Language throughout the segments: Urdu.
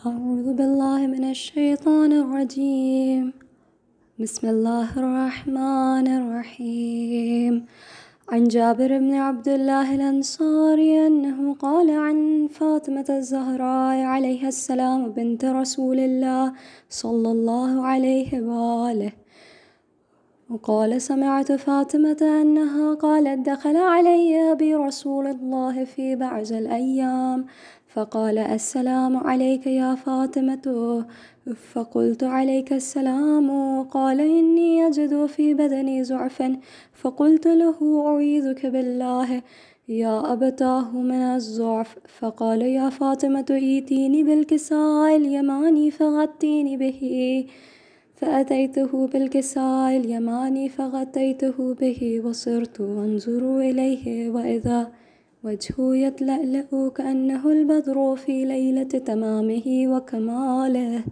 أعوذ بالله من الشيطان الرجيم. بسم الله الرحمن الرحيم. عن جابر بن عبد الله الأنصاري أنه قال عن فاطمة الزهراء عليها السلام بنت رسول الله صلى الله عليه وآله وقال: سمعت فاطمة أنها قالت: دخل علي أبي رسول الله في بعض الأيام فقال: السلام عليك يا فاطمة. فقلت: عليك السلام. قال: إني أجد في بدني ضعفا. فقلت له: أعيذك بالله يا أبتاه من الضعف. فقال: يا فاطمة، ائتيني بالكساء اليماني فغطيني به. فأتيته بالكساء اليماني فغطيته به وصرت أنظر إليه وإذا وجهه يتلألأ كأنه البدر في ليلة تمامه وكماله.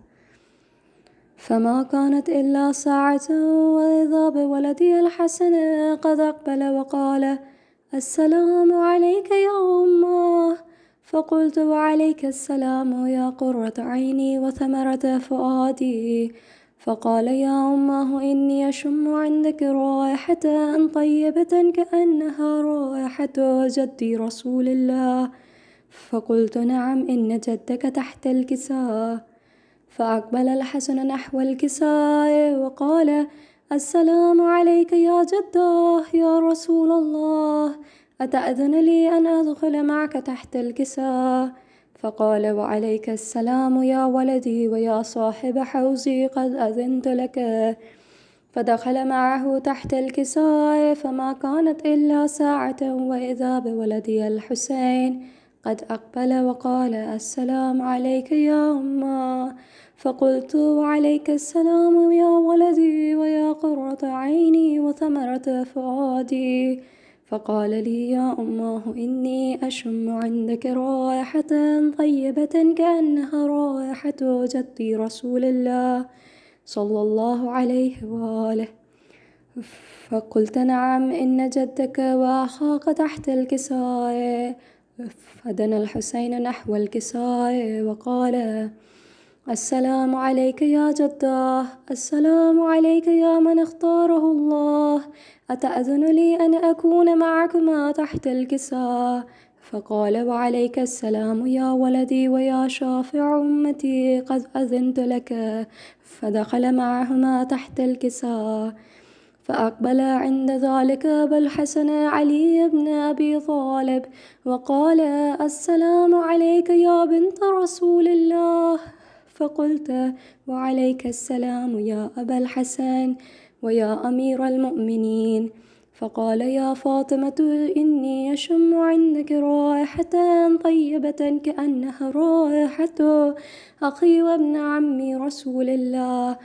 فما كانت إلا ساعة وإذا بولدي الحسن قد أقبل وقال: السلام عليك يا أماه. فقلت: وعليك السلام يا قرة عيني وثمرة فؤادي. فقال: يا أماه، إني أشم عندك رائحة طيبة كأنها رائحة جدي رسول الله. فقلت: نعم، إن جدك تحت الكساء. فأقبل الحسن نحو الكساء وقال: السلام عليك يا جداه يا رسول الله، أتأذن لي أن أدخل معك تحت الكساء؟ فقال: وعليك السلام يا ولدي ويا صاحب حوزي، قد أذنت لك. فدخل معه تحت الكساء فما كانت إلا ساعة وإذا بولدي الحسين قد أقبل وقال: السلام عليك يا أمه. فقلت: وعليك السلام يا ولدي ويا قرة عيني وثمرة فؤادي. فقال لي: يا أماه، إني أشم عندك رائحة طيبة كأنها رائحة جدي رسول الله صلى الله عليه وآله. فقلت: نعم، إن جدك وأخاك تحت الكساء. فدنا الحسين نحو الكساء وقال: السلام عليك يا جداه، السلام عليك يا من اختاره الله، أتأذن لي أن أكون معكما تحت الكساء؟ فقال: وعليك السلام يا ولدي ويا شافع أمتي، قد أذنت لك. فدخل معهما تحت الكساء. فأقبل عند ذلك أبو الحسن علي بن أبي طالب وقال: السلام عليك يا بنت رسول الله. فقلت: وعليك السلام يا أبا الحسن ويا أمير المؤمنين. فقال: يا فاطمة، إني أشم عندك رائحة طيبة كأنها رائحة أخي وابن عمي رسول الله.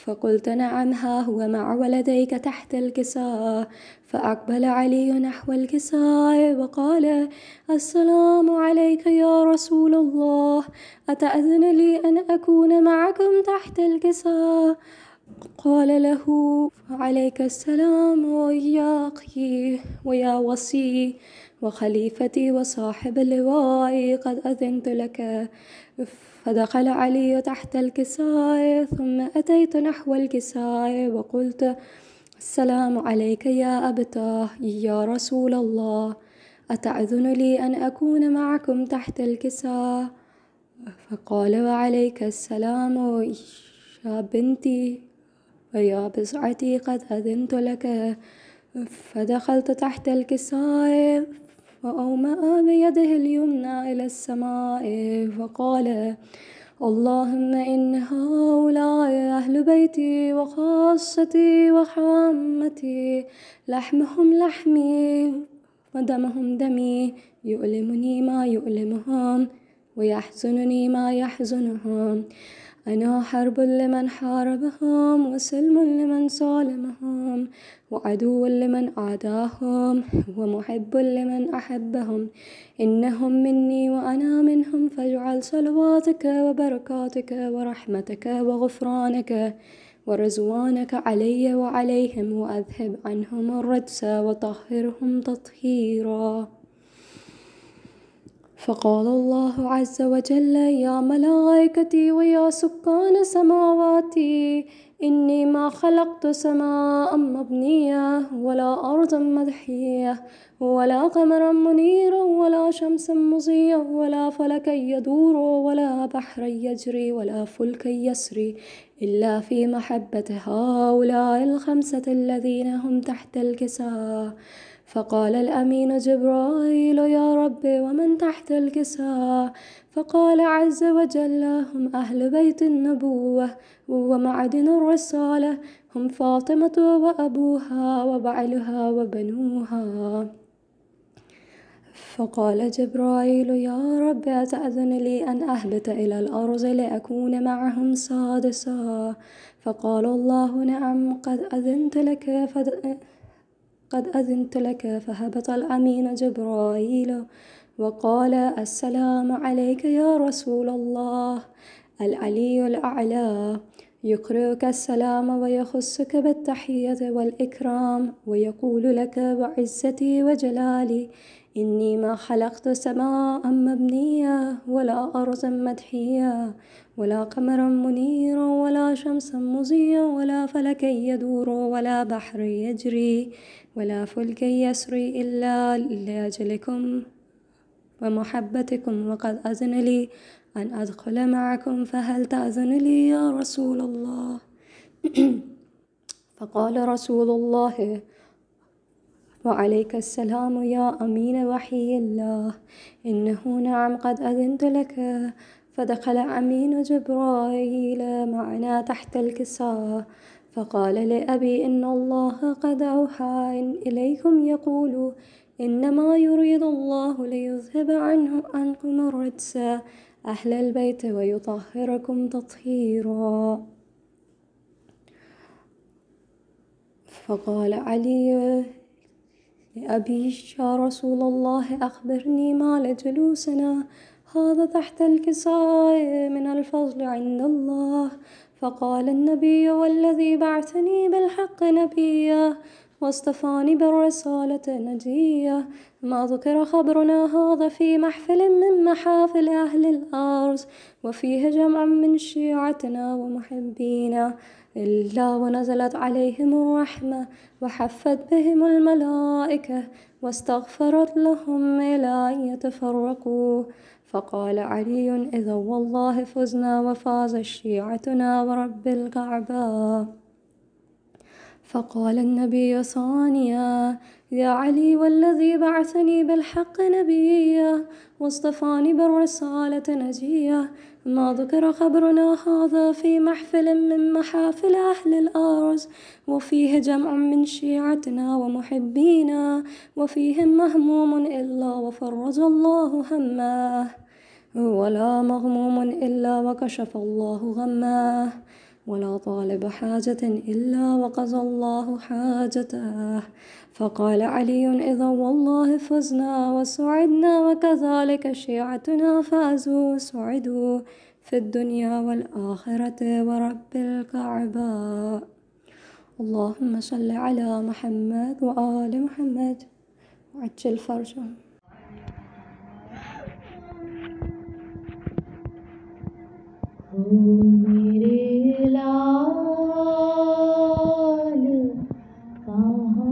فقلت: نعم، ها هو مع ولديك تحت الكساء. فأقبل علي نحو الكساء وقال: السلام عليك يا رسول الله، أتأذن لي أن أكون معكم تحت الكساء؟ قال له: عليك السلام يا أخي ويا وصي وخليفتي وصاحب اللواء، قد أذنت لك. فدخل علي تحت الكساء ثم أتيت نحو الكساء وقلت: السلام عليك يا أبتاه يا رسول الله، أتأذن لي أن أكون معكم تحت الكساء؟ فقال: وعليك السلام يا بنتي ويا بضعتي، قد أذنت لك. فدخلت تحت الكساء وأومأ بيده اليمنى إلى السماء وقال: اللهم إن هؤلاء أهل بيتي وخاصتي وحامتي، لحمهم لحمي ودمهم دمي، يؤلمني ما يؤلمهم ويحزنني ما يحزنهم. أنا حرب لمن حاربهم وسلم لمن سالمهم وعدو لمن عاداهم ومحب لمن أحبهم. إنهم مني وأنا منهم، فاجعل صلواتك وبركاتك ورحمتك وغفرانك ورزوانك علي وعليهم، وأذهب عنهم الرجس وطهرهم تطهيرا. فقال الله عز وجل: يا ملائكتي ويا سكان سماواتي، إني ما خلقت سماء مبنية ولا أرضا مدحية ولا قمرا منيرا ولا شمسا مضيا ولا فلكا يدور ولا بحرا يجري ولا فلكا يسري إلا في محبة هؤلاء الخمسة الذين هم تحت الكساء. فقال الأمين جبرائيل: يا رب ومن تحت الكساء؟ فقال عز وجل: هم أهل بيت النبوة ومعدن الرسالة، هم فاطمة وأبوها وبعلها وبنوها. فقال جبرائيل: يا رب أتأذن لي أن أهبط إلى الأرض لأكون معهم سادسا؟ فقال الله: نعم، قد أذنت لك. فهبط الأمين جبرائيل وقال: السلام عليك يا رسول الله. العلي الأعلى يقرئك السلام ويخصك بالتحية والإكرام ويقول لك: بعزتي وجلالي إني ما خلقت سماء مبنية ولا أرضا مدحية ولا قمرا منيرا ولا شمسا مضيا ولا فلكا يدور ولا بحر يجري ولا فلك يسري إلا لأجلكم ومحبتكم، وقد أذن لي أن أدخل معكم، فهل تأذن لي يا رسول الله؟ فقال رسول الله: وعليك السلام يا أمين وحي الله، إنه نعم قد أذنت لك. فدخل أمين جبرائيل معنا تحت الكساء، فقال لأبي: إن الله قد أوحى إليكم يقول: إنما يريد الله ليذهب عنكم الرجس أهل البيت ويطهركم تطهيرا. فقال علي لأبي: يا رسول الله، أخبرني ما لجلوسنا هذا تحت الكساء من الفضل عند الله. فقال النبي: والذي بعثني بالحق نبيا واصطفاني بالرسالة نجيا، ما ذكر خبرنا هذا في محفل من محافل أهل الأرض وفيه جمع من شيعتنا ومحبينا إلا ونزلت عليهم الرحمة وحفت بهم الملائكة واستغفرت لهم إلى أن يتفرقوا. فقال علي: إذا والله فزنا وفاز شيعتنا ورب الكعبة. فقال النبي ثانيا: يا علي، والذي بعثني بالحق نبيا واصطفاني بالرسالة نجيا، ما ذكر خبرنا هذا في محفل من محافل أهل الأرض وفيه جمع من شيعتنا ومحبينا وفيهم مهموم إلا وفرج الله همه ولا مغموم إلا وكشف الله غمه ولا طالب حاجة إلا وقضى الله حاجته. فقال علي: إذا والله فزنا وسعدنا وكذلك شيعتنا فازوا وسعدوا في الدنيا والآخرة ورب الكعبة. اللهم صل على محمد وآل محمد وعجل فرجهم. میرے لال کہاں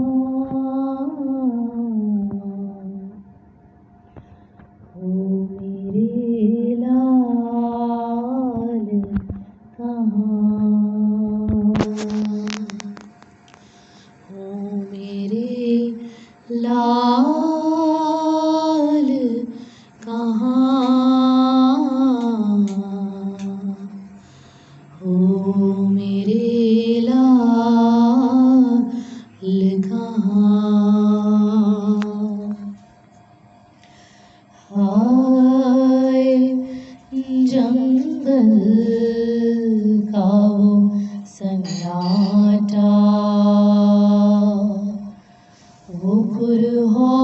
ہو، میرے لال کہاں ہو، میرے لال کہاں ہو، میرے لال کہاں؟ ہائے جنگل کا وہ سناٹا، وہ پرہال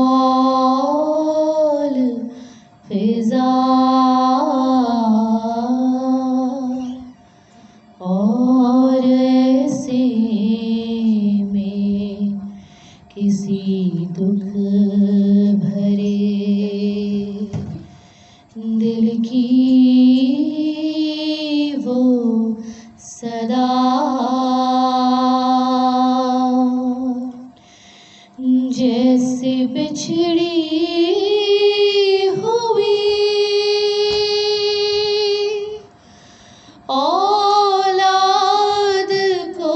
فضا اور ایسے میں کسی دکھ بھرے دل کی وہ صدا جیسے بچھڑی ہوئی اولاد کو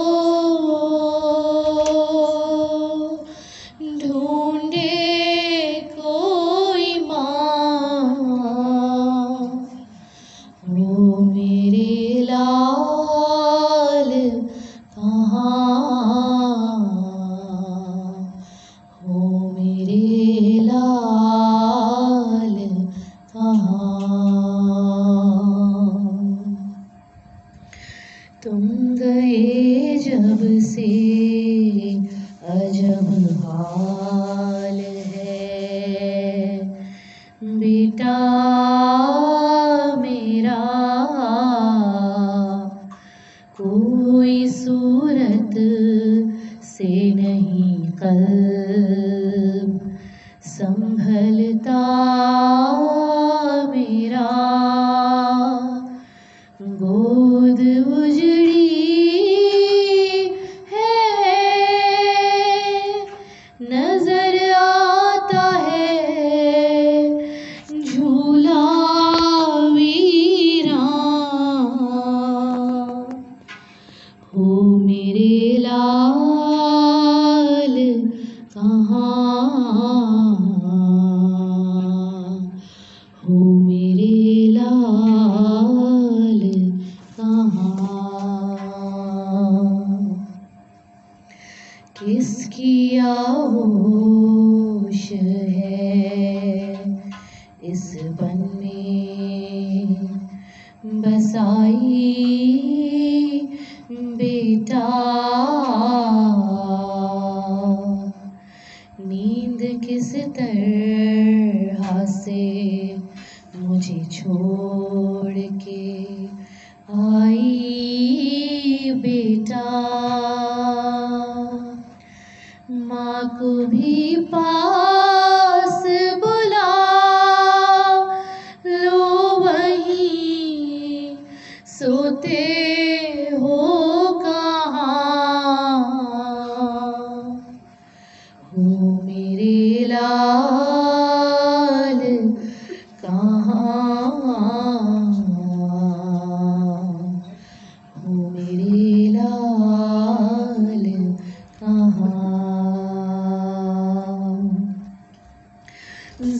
ڈھونڈے کوئی ماں، وہ میرے لال کہاں، وہ میرے لال کہاں. تم گئے جب سے عجب حال ہے بیٹا میرا، کوئی صورت سے نہیں قلب سنبھلتا میرا، گود اجڑی ہے نظر آتا ہے جھولا ویران، ہو میرے لال کہاں، ہو میرے لال کہاں. کس کی آغوش ہے اس بن میں بسائی بیٹا، نیند کس طرح سے مجھے چھوڑ کے آئی بیٹا، ماں کو بھی پاس بلا لو وہیں سوتے ہو کہاں، ہو میرے لال کہاں، ہو میرے لال کہاں.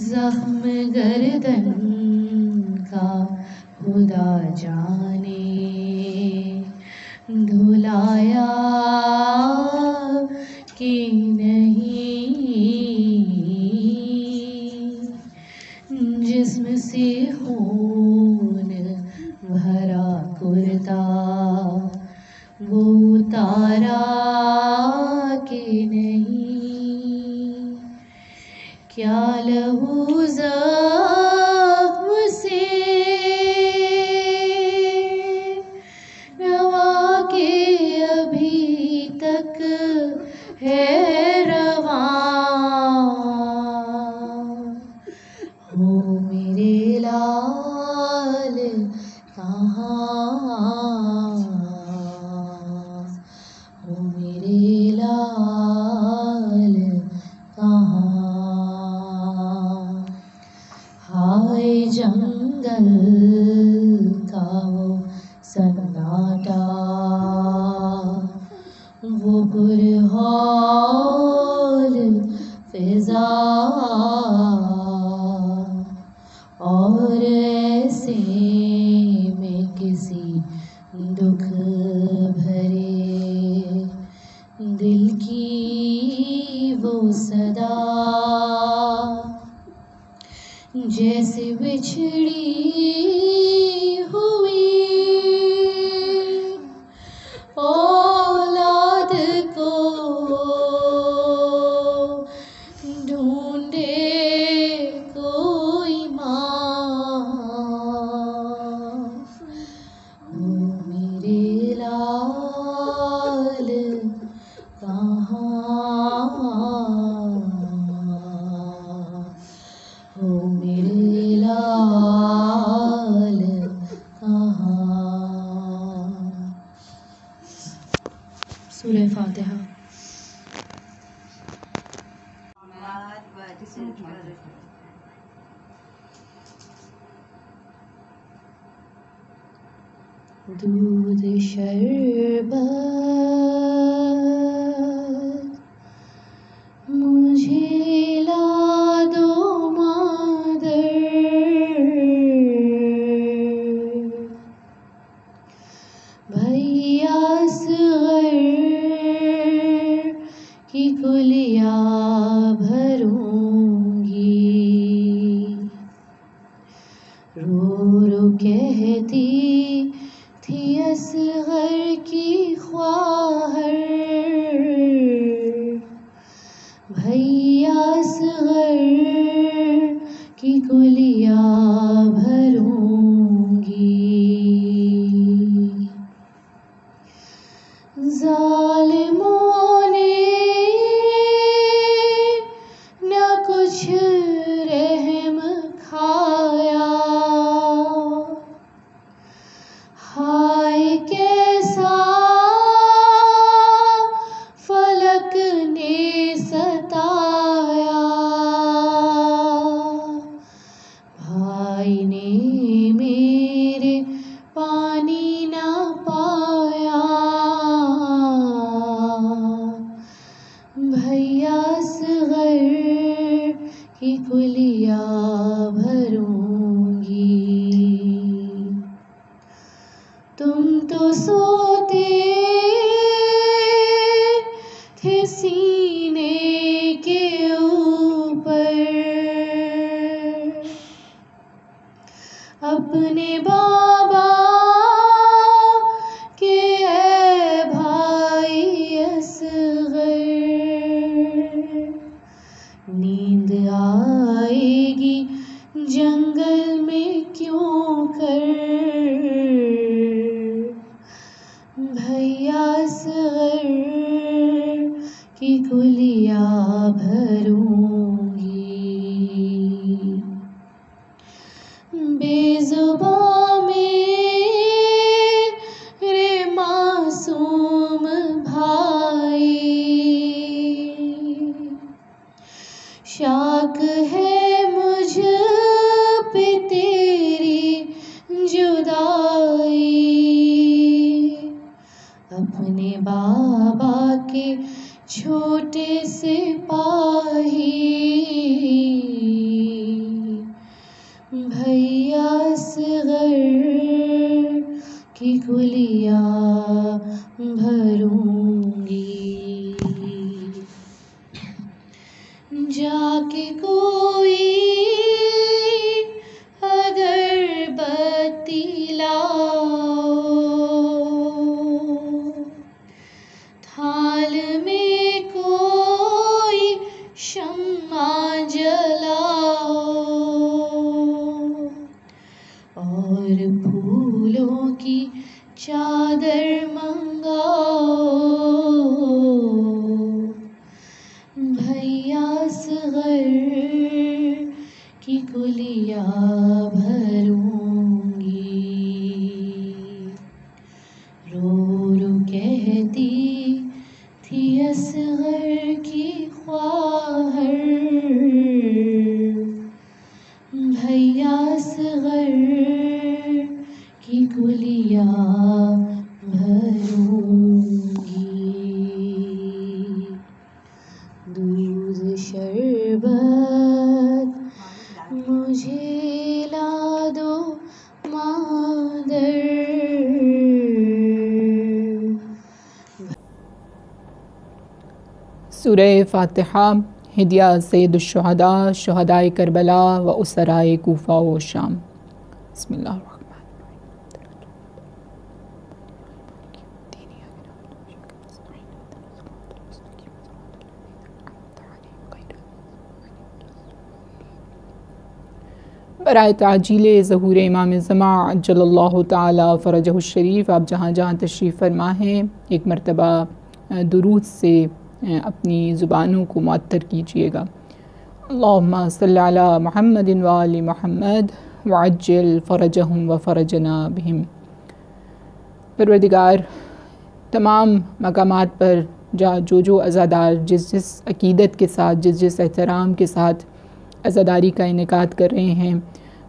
زخم گردن کا خدا جانے دھلایا کہ نہیں، جسم سے خون بھرا کرتا وہ اتارا کہ نہیں، کیا لہو زخم سے روا کے ابھی تک ہے رواں، ہو میرے لال کہاں، ہو میرے لال کہاں. ہائے جنگل کا وہ سناٹا، وہ پرہول فضا، اور ایسے میں کسی دکھ بھرے دل کی وہ صدا جیسے بچھڑی ہوئی اولاد کو ڈھونڈے کوئی ماں، ہو میرے لال کہاں، ہو میرے لال دودھ شربت مجھے لا دو مادر، بھیا اصغر کی کلیا بھروں گی، رو رو کہتی تھی اصغر کی خواہر، بھیا اصغر کی کلیا بھروں گی، ظالموں نے نہ کچھ رحم کھایا، ہائے کیسا فلک نے ستایا، بھائی نے میرے پانی نہ پایا، بھیا اصغر کی کلیا بھروں گی، تم تو سوتے تھے سینے کے اوپر، اپنے بابا کے اے بھائی اصغر، نیند آئے گی جنگل میں کیوں کر، بھیا اصغر کی کلیا بھروں گی، بے زباں میرے معصوم بھائی، شاک ہے مجھ پہ تیری جدائی، اپنے بابا کے چھوٹے سے پاہی، بھیا اصغر کی کلیا بھروں گی، جا کے کوئی اگر بتی لاؤ، تھال میں کوئی شمع جلاؤ، اور پھولوں کی چادر منگاؤ، بھیا اصغر کی کلیا بھروں گی، رو رو کہتی تھی اصغر کی خواہر، بھیا اصغر کی کلیا بھروں گی، دودھ شربت مجھے لا دو مادر، سورہ فاتحہ ہدیہ سید الشہداء شہدائے کربلا و اسرائے کوفہ و شام۔ بسم اللہ الرحمن برائے تعجیل ظہور امام زمان عجل اللہ تعالی فرجہ الشریف، آپ جہاں جہاں تشریف فرما ہیں ایک مرتبہ درود سے اپنی زبانوں کو معطر کیجیے گا۔ اللہم صلی علی محمد و آل محمد وعجل فرجہم و فرجنا بہم۔ پروردگار تمام مقامات پر جو عزادار جس عقیدت کے ساتھ جس احترام کے ساتھ عزاداری کا انعقاد کر رہے ہیں،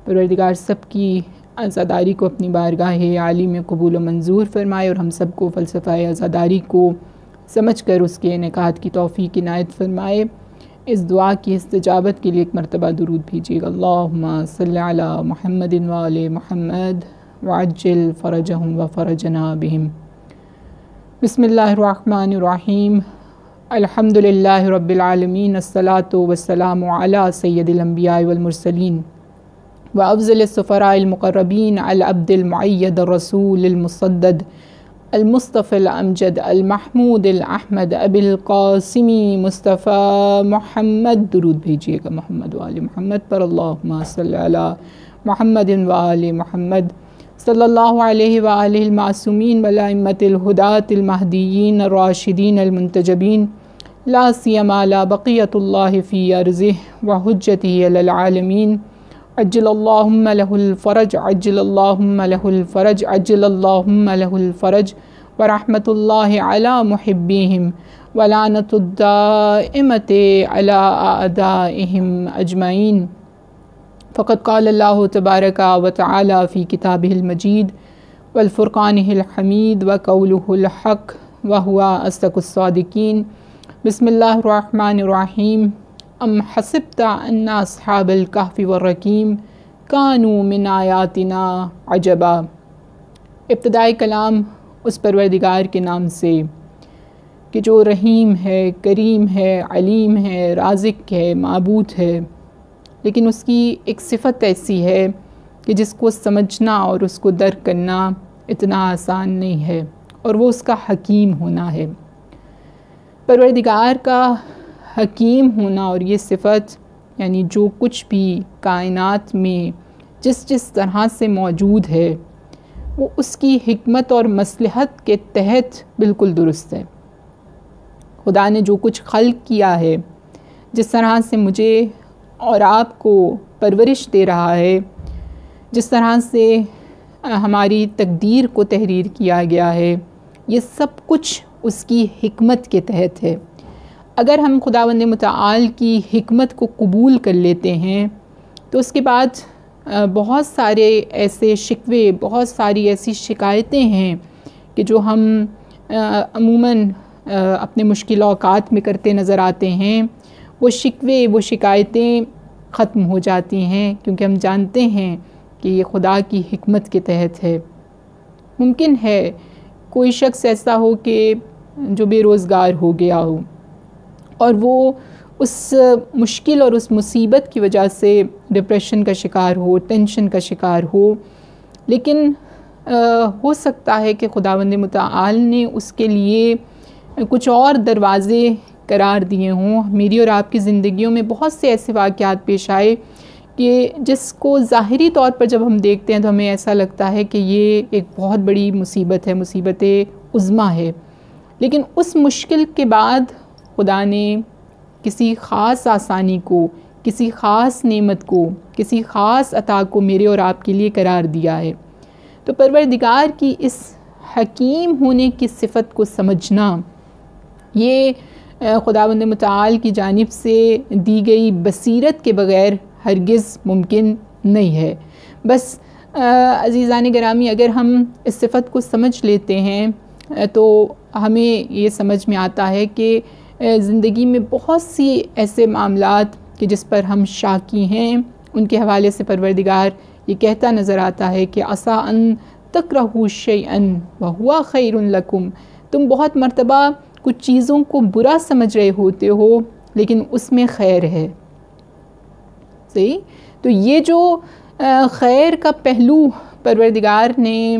پروردگار سب کی عزاداری کو اپنی بارگاہ عالی میں قبول و منظور فرمائے اور ہم سب کو فلسفہ عزاداری کو سمجھ کر اس کے انعقاد کی توفیق عنایت فرمائے۔ اس دعا کی استجابت کے لیے ایک مرتبہ درود بھیجیے گا۔ اللہم صلی علی محمد وآل محمد وعجل فرجہم وفرجنا بہم۔ بسم اللہ الرحمن الرحیم۔ الحمدللہ رب العالمین، الصلاۃ والسلام علی سید الانبیاء والمرسلین وافضل السفراء المقربین العبد المعید الرسول المصدد المصطفى الامجد المحمود الاحمد ابی القاسم مصطفیٰ محمد۔ درود بھیجیے گا محمد وآل محمد پر۔ اللہم صلی علی محمد وآل محمد صلی اللہ علیہ وآلہ المعصومین والائمۃ الہداۃ المہدیین الراشدین المنتجبین، لا سیما لا بقیۃ اللہ فی ارضہ وحجتہ علی العالمین۔ عجل اللہم لہ الفرج، عجل اللہم لہ الفرج، عجل اللہم لہ الفرج، ورحمۃ اللہ علی محبیہم ولعنۃ الدائمۃ علی اعدائہم اجمعین۔ فقد قال اللہ تبارک و تعالی فی کتابہ المجید والفرقانہ الحمید وقولہ الحق وہو اصدق الصادقین۔ بسم اللہ الرحمن الرحیم۔ ام حسبت ان اصحاب الکہف والرقیم کانوا من آیاتنا عجبا۔ ابتدائی کلام اس پروردگار کے نام سے کہ جو رحیم ہے، کریم ہے، علیم ہے، رازق ہے، معبود ہے، لیکن اس کی ایک صفت ایسی ہے کہ جس کو سمجھنا اور اس کو درک کرنا اتنا آسان نہیں ہے، اور وہ اس کا حکیم ہونا ہے۔ پروردگار کا حکیم ہونا اور یہ صفت، یعنی جو کچھ بھی کائنات میں جس طرح سے موجود ہے وہ اس کی حکمت اور مصلحت کے تحت بالکل درست ہے۔ خدا نے جو کچھ خلق کیا ہے، جس طرح سے مجھے اور آپ کو پرورش دے رہا ہے، جس طرح سے ہماری تقدیر کو تحریر کیا گیا ہے، یہ سب کچھ اس کی حکمت کے تحت ہے۔ اگر ہم خداوند متعال کی حکمت کو قبول کر لیتے ہیں تو اس کے بعد بہت سارے ایسے شکوے، بہت ساری ایسی شکایتیں ہیں کہ جو ہم عموماً اپنے مشکل اوقات میں کرتے نظر آتے ہیں، وہ شکوے، وہ شکایتیں ختم ہو جاتی ہیں، کیونکہ ہم جانتے ہیں کہ یہ خدا کی حکمت کے تحت ہے۔ ممکن ہے کوئی شخص ایسا ہو کہ جو بے روزگار ہو گیا ہو، اور وہ اس مشکل اور اس مصیبت کی وجہ سے ڈپریشن کا شکار ہو، ٹینشن کا شکار ہو، لیکن ہو سکتا ہے کہ خداوند متعال نے اس کے لیے کچھ اور دروازے قرار دیے ہوں۔ میری اور آپ کی زندگیوں میں بہت سے ایسے واقعات پیش آئے کہ جس کو ظاہری طور پر جب ہم دیکھتے ہیں تو ہمیں ایسا لگتا ہے کہ یہ ایک بہت بڑی مصیبت ہے، مصیبت عظمیٰ ہے، لیکن اس مشکل کے بعد خدا نے کسی خاص آسانی کو، کسی خاص نعمت کو، کسی خاص عطا کو میرے اور آپ کے لیے قرار دیا ہے۔ تو پروردگار کی اس حکیم ہونے کی صفت کو سمجھنا، یہ خداوند متعال کی جانب سے دی گئی بصیرت کے بغیر ہرگز ممکن نہیں ہے۔ بس عزیزان گرامی، اگر ہم اس صفت کو سمجھ لیتے ہیں تو ہمیں یہ سمجھ میں آتا ہے کہ زندگی میں بہت سی ایسے معاملات کہ جس پر ہم شاکی ہیں، ان کے حوالے سے پروردگار یہ کہتا نظر آتا ہے کہ عسیٰ ان تکرہوا شیئا وہو خیر لکم۔ تم بہت مرتبہ کچھ چیزوں کو برا سمجھ رہے ہوتے ہو، لیکن اس میں خیر ہے۔ صحیح؟ تو یہ جو خیر کا پہلو پروردگار نے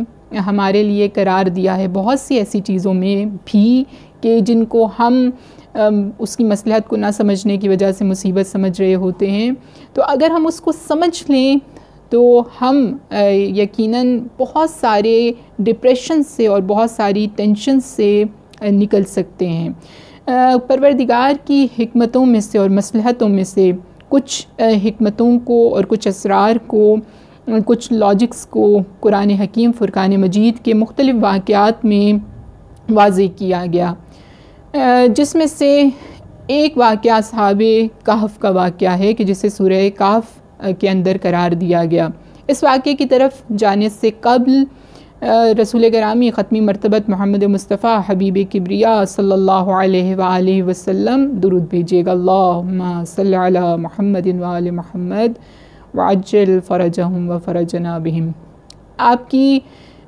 ہمارے لیے قرار دیا ہے بہت سی ایسی چیزوں میں بھی کہ جن کو ہم اس کی مصلحت کو نہ سمجھنے کی وجہ سے مصیبت سمجھ رہے ہوتے ہیں، تو اگر ہم اس کو سمجھ لیں تو ہم یقیناً بہت سارے ڈپریشن سے اور بہت ساری ٹینشن سے نکل سکتے ہیں۔ پروردگار کی حکمتوں میں سے اور مصلحتوں میں سے کچھ حکمتوں کو اور کچھ اسرار کو، کچھ لاجکس کو قرآن حکیم فرقان مجید کے مختلف واقعات میں واضح کیا گیا، جس میں سے ایک واقعہ اصحاب کہف کا واقعہ ہے کہ جسے سورہ کہف کے اندر قرار دیا گیا۔ اس واقعے کی طرف جانے سے قبل رسول گرامی ختمی مرتبت محمد مصطفیٰ حبیب کبریا صلی اللہ علیہ وآلہ وسلم درود بھیجیے گا۔ اللہم صلی علی محمد وآل محمد وعجل فرجہم وفرجنا بہم۔ آپ کی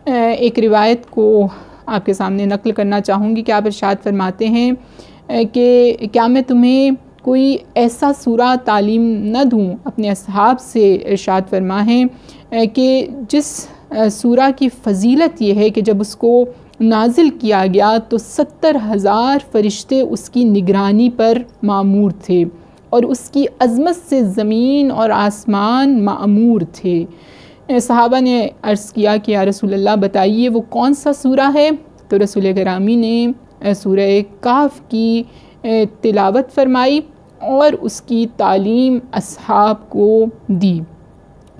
ایک روایت کو آپ کے سامنے نقل کرنا چاہوں گی کہ آپ ارشاد فرماتے ہیں کہ کیا میں تمہیں کوئی ایسا سورہ تعلیم نہ دوں، اپنے اصحاب سے ارشاد فرمائیں کہ جس سورہ کی فضیلت یہ ہے کہ جب اس کو نازل کیا گیا تو 70,000 فرشتے اس کی نگرانی پر مامور تھے اور اس کی عظمت سے زمین اور آسمان مامور تھے۔ صحابہ نے عرض کیا کہ یا رسول اللہ بتائیے وہ کون سا سورہ ہے؟ تو رسول گرامی نے سورہ کہف کی تلاوت فرمائی اور اس کی تعلیم اصحاب کو دی۔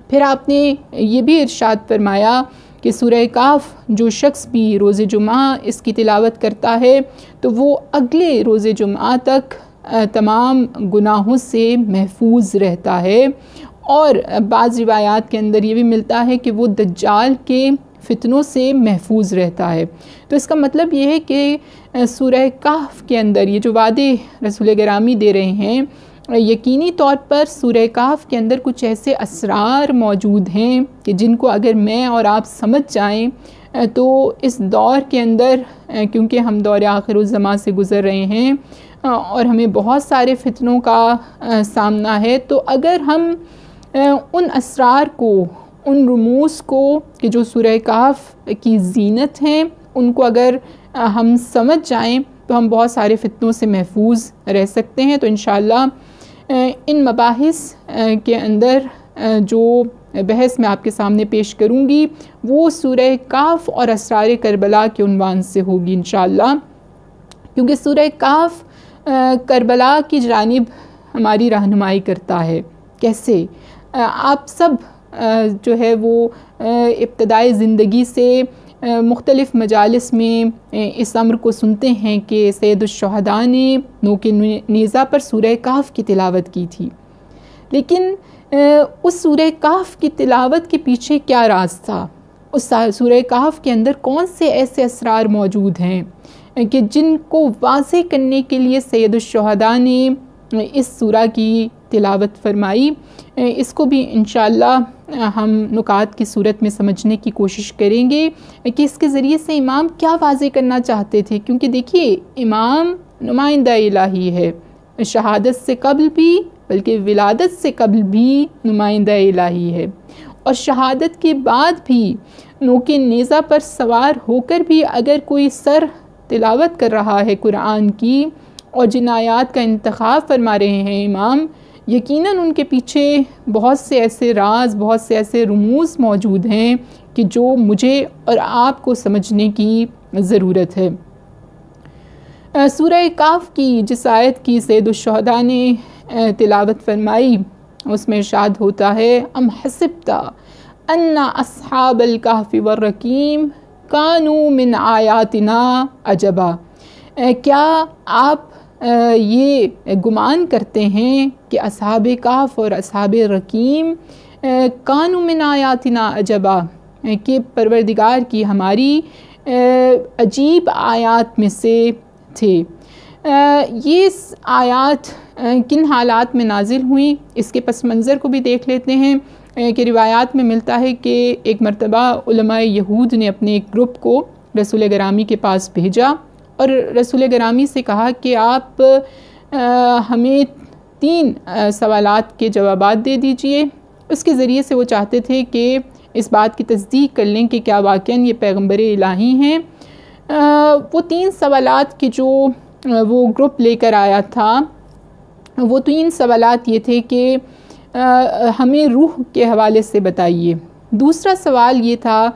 پھر آپ نے یہ بھی ارشاد فرمایا کہ سورہ کہف جو شخص بھی روز جمعہ اس کی تلاوت کرتا ہے تو وہ اگلے روز جمعہ تک تمام گناہوں سے محفوظ رہتا ہے، اور بعض روایات کے اندر یہ بھی ملتا ہے کہ وہ دجال کے فتنوں سے محفوظ رہتا ہے۔ تو اس کا مطلب یہ ہے کہ سورہ کہف کے اندر یہ جو وعدے رسول گرامی دے رہے ہیں، یقینی طور پر سورہ کہف کے اندر کچھ ایسے اسرار موجود ہیں کہ جن کو اگر میں اور آپ سمجھ جائیں تو اس دور کے اندر، کیونکہ ہم دور آخر الزماں سے گزر رہے ہیں اور ہمیں بہت سارے فتنوں کا سامنا ہے، تو اگر ہم ان اسرار کو، ان رموز کو کہ جو سورہ کہف کی زینت ہیں، ان کو اگر ہم سمجھ جائیں تو ہم بہت سارے فتنوں سے محفوظ رہ سکتے ہیں۔ تو انشاءاللہ ان مباحث کے اندر جو بحث میں آپ کے سامنے پیش کروں گی وہ سورہ کہف اور اسرار کربلا کے عنوان سے ہوگی انشاءاللہ، کیونکہ سورہ کہف کربلا کی جانب ہماری رہنمائی کرتا ہے۔ کیسے؟ آپ سب جو ہے وہ ابتدائی زندگی سے مختلف مجالس میں اس امر کو سنتے ہیں کہ سید الشہداء نے نوک نیزہ پر سورہ کہف کی تلاوت کی تھی، لیکن اس سورہ کہف کی تلاوت کے پیچھے کیا راز تھا؟ اس سورہ کہف کے اندر کون سے ایسے اسرار موجود ہیں کہ جن کو واضح کرنے کے لیے سید الشہداء نے اس سورہ کی تلاوت فرمائی؟ اس کو بھی انشاءاللہ ہم نکات کی صورت میں سمجھنے کی کوشش کریں گے کہ اس کے ذریعے سے امام کیا واضح کرنا چاہتے تھے، کیونکہ دیکھیے امام نمائندہ الہی ہے، شہادت سے قبل بھی بلکہ ولادت سے قبل بھی نمائندہ الہی ہے، اور شہادت کے بعد بھی نوک نیزہ پر سوار ہو کر بھی اگر کوئی سر تلاوت کر رہا ہے قرآن کی اور جن آیات کا انتخاب فرما رہے ہیں امام، یقیناً ان کے پیچھے بہت سے ایسے راز، بہت سے ایسے رموز موجود ہیں کہ جو مجھے اور آپ کو سمجھنے کی ضرورت ہے۔ سورہ کہف کی جس آیت کی سید الشہداء نے تلاوت فرمائی اس میں ارشاد ہوتا ہے ام حسبت ان اصحاب الکہف والرقیم کانوا من آیاتنا عجبا، کیا آپ یہ گمان کرتے ہیں کہ اصحاب کہف اور اصحاب رقیم کانوا من آیاتنا عجبا، کہ پروردگار کی ہماری عجیب آیات میں سے تھے۔ یہ آیات کن حالات میں نازل ہوئیں اس کے پس منظر کو بھی دیکھ لیتے ہیں کہ روایات میں ملتا ہے کہ ایک مرتبہ علماء یہود نے اپنے ایک گروپ کو رسول گرامی کے پاس بھیجا اور رسول گرامی سے کہا کہ آپ ہمیں 3 سوالات کے جوابات دے دیجئے۔ اس کے ذریعے سے وہ چاہتے تھے کہ اس بات کی تصدیق کر لیں کہ کیا واقعاً یہ پیغمبر الہی ہیں۔ وہ 3 سوالات کے جو وہ گروپ لے کر آیا تھا، وہ 3 سوالات یہ تھے کہ ہمیں روح کے حوالے سے بتائیے، دوسرا سوال یہ تھا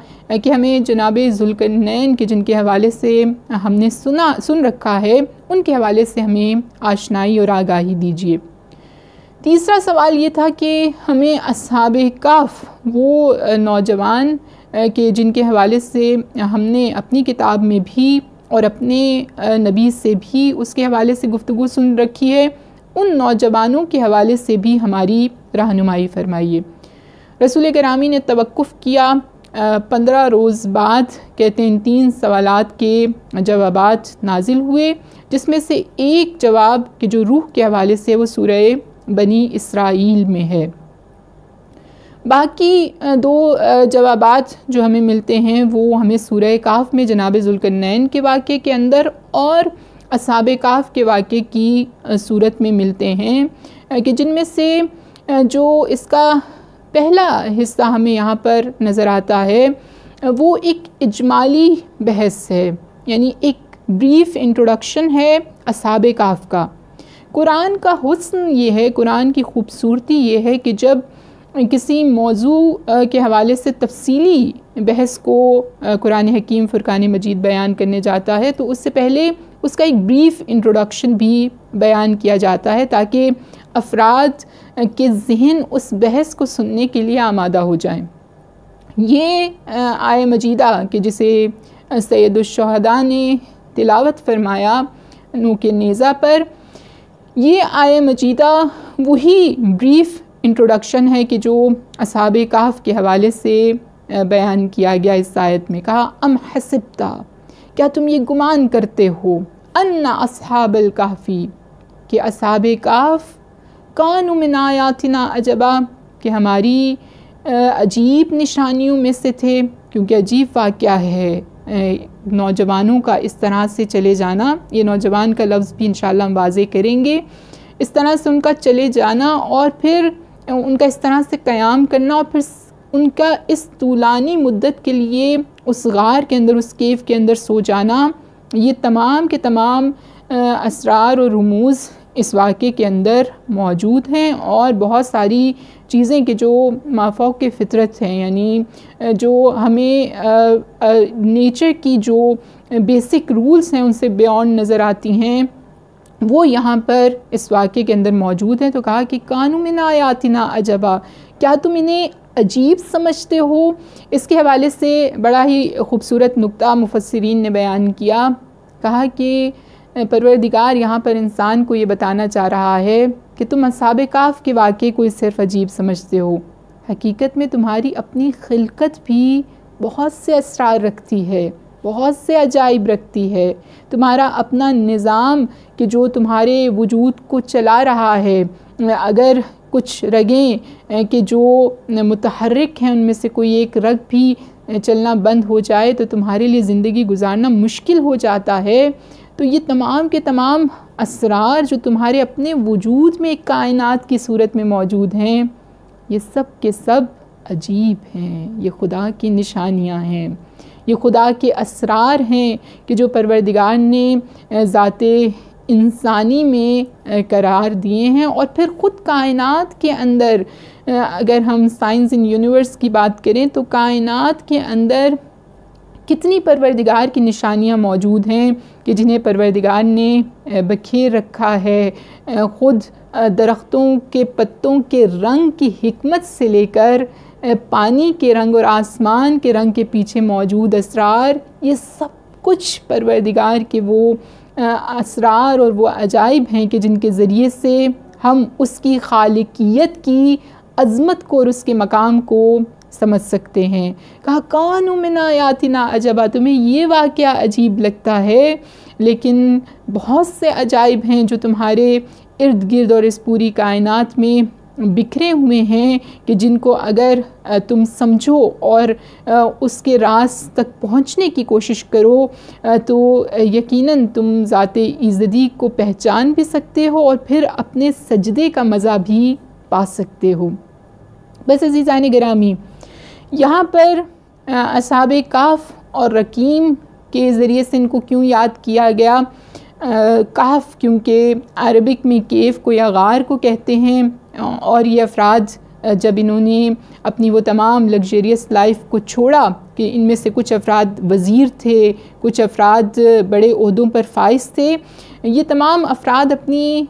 کہ ہمیں جناب ذوالقرنین کے جن کے حوالے سے ہم نے سن رکھا ہے ان کے حوالے سے ہمیں آشنائی اور آگاہی دیجیے، تیسرا سوال یہ تھا کہ ہمیں اصحاب کہف وہ نوجوان کہ جن کے حوالے سے ہم نے اپنی کتاب میں بھی اور اپنے نبی سے بھی اس کے حوالے سے گفتگو سن رکھی ہے، ان نوجوانوں کے حوالے سے بھی ہماری رہنمائی فرمائیے۔ رسول کرامی نے توقف کیا 15 روز بعد، کہتے ہیں 3 سوالات کے جوابات نازل ہوئے، جس میں سے ایک جواب کہ جو روح کے حوالے سے وہ سورہ بنی اسرائیل میں ہے۔ باقی 2 جوابات جو ہمیں ملتے ہیں وہ ہمیں سورہ کہف میں جناب ذوالقرنین کے واقعے کے اندر اور اصحاب کہف کے واقعے کی صورت میں ملتے ہیں، کہ جن میں سے جو اس کا پہلا حصہ ہمیں یہاں پر نظر آتا ہے وہ ایک اجمالی بحث ہے، یعنی ایک بریف انٹروڈکشن ہے اصحاب کہف کا۔ قرآن کا حسن یہ ہے، قرآن کی خوبصورتی یہ ہے کہ جب کسی موضوع کے حوالے سے تفصیلی بحث کو قرآن حکیم فرقان مجید بیان کرنے جاتا ہے تو اس سے پہلے اس کا ایک بریف انٹروڈکشن بھی بیان کیا جاتا ہے، تاکہ افراد کے ذہن اس بحث کو سننے کے لیے آمادہ ہو جائیں۔ یہ آیہ مجیدہ کہ جسے سید الشہداء نے تلاوت فرمایا نوک نیزہ پر، یہ آیہ مجیدہ وہی بریف انٹروڈکشن ہے کہ جو اصحاب کہف کے حوالے سے بیان کیا گیا۔ اس آیت میں کہا ام حسبتا، کیا تم یہ گمان کرتے ہو، ان اصحاب الکہفی، کہ اصحاب کہف کانوا من آیاتنا عجبا، کہ ہماری عجیب نشانیوں میں سے تھے، کیونکہ عجیب واقعہ ہے نوجوانوں کا اس طرح سے چلے جانا۔ یہ نوجوان کا لفظ بھی انشاءاللہ ہم واضح کریں گے۔ اس طرح سے ان کا چلے جانا اور پھر ان کا اس طرح سے قیام کرنا اور پھر ان کا اس طولانی مدت کے لیے اس غار کے اندر، اس کیف کے اندر سو جانا، یہ تمام کے تمام اسرار اور رموز اس واقعے کے اندر موجود ہیں، اور بہت ساری چیزیں کہ جو مافوق فطرت ہیں، یعنی جو ہمیں نیچر کی جو بیسک رولز ہیں ان سے بیونڈ نظر آتی ہیں، وہ یہاں پر اس واقعے کے اندر موجود ہیں۔ تو کہا کہ کانوا من آیاتنا عجبا، کیا تم انہیں عجیب سمجھتے ہو؟ اس کے حوالے سے بڑا ہی خوبصورت نقطہ مفسرین نے بیان کیا، کہا کہ پروردگار یہاں پر انسان کو یہ بتانا چاہ رہا ہے کہ تم اصحاب کہف کے واقعے کو صرف عجیب سمجھتے ہو، حقیقت میں تمہاری اپنی خلقت بھی بہت سے اسرار رکھتی ہے، بہت سے عجائب رکھتی ہے۔ تمہارا اپنا نظام کہ جو تمہارے وجود کو چلا رہا ہے، اگر کچھ رگیں کہ جو متحرک ہیں ان میں سے کوئی ایک رگ بھی چلنا بند ہو جائے تو تمہارے لیے زندگی گزارنا مشکل ہو جاتا ہے۔ تو یہ تمام کے تمام اسرار جو تمہارے اپنے وجود میں ایک کائنات کی صورت میں موجود ہیں، یہ سب کے سب عجیب ہیں، یہ خدا کی نشانیاں ہیں، یہ خدا کے اسرار ہیں کہ جو پروردگار نے ذات انسانی میں قرار دیے ہیں۔ اور پھر خود کائنات کے اندر اگر ہم سائنس ان یونیورس کی بات کریں تو کائنات کے اندر کتنی پروردگار کی نشانیاں موجود ہیں کہ جنہیں پروردگار نے بکھیر رکھا ہے۔ خود درختوں کے پتوں کے رنگ کی حکمت سے لے کر پانی کے رنگ اور آسمان کے رنگ کے پیچھے موجود اسرار، یہ سب کچھ پروردگار کے وہ اسرار اور وہ عجائب ہیں کہ جن کے ذریعے سے ہم اس کی خالقیت کی عظمت کو اور اس کے مقام کو سمجھ سکتے ہیں۔ کہا کانوا من آیاتنا عجبا، تمہیں یہ واقعہ عجیب لگتا ہے لیکن بہت سے عجائب ہیں جو تمہارے ارد گرد اور اس پوری کائنات میں بکھرے ہوئے ہیں کہ جن کو اگر تم سمجھو اور اس کے راز تک پہنچنے کی کوشش کرو تو یقیناً تم ذات ایزدی کو پہچان بھی سکتے ہو اور پھر اپنے سجدے کا مزہ بھی پا سکتے ہو۔ بس عزیزان گرامی، یہاں پر اصحاب کہف اور رقیم کے ذریعے سے ان کو کیوں یاد کیا گیا؟ کہف کیونکہ عربک میں کیف کو یا غار کو کہتے ہیں، اور یہ افراد جب انہوں نے اپنی وہ تمام لگژریس لائف کو چھوڑا کہ ان میں سے کچھ افراد وزیر تھے، کچھ افراد بڑے عہدوں پر فائز تھے، یہ تمام افراد اپنی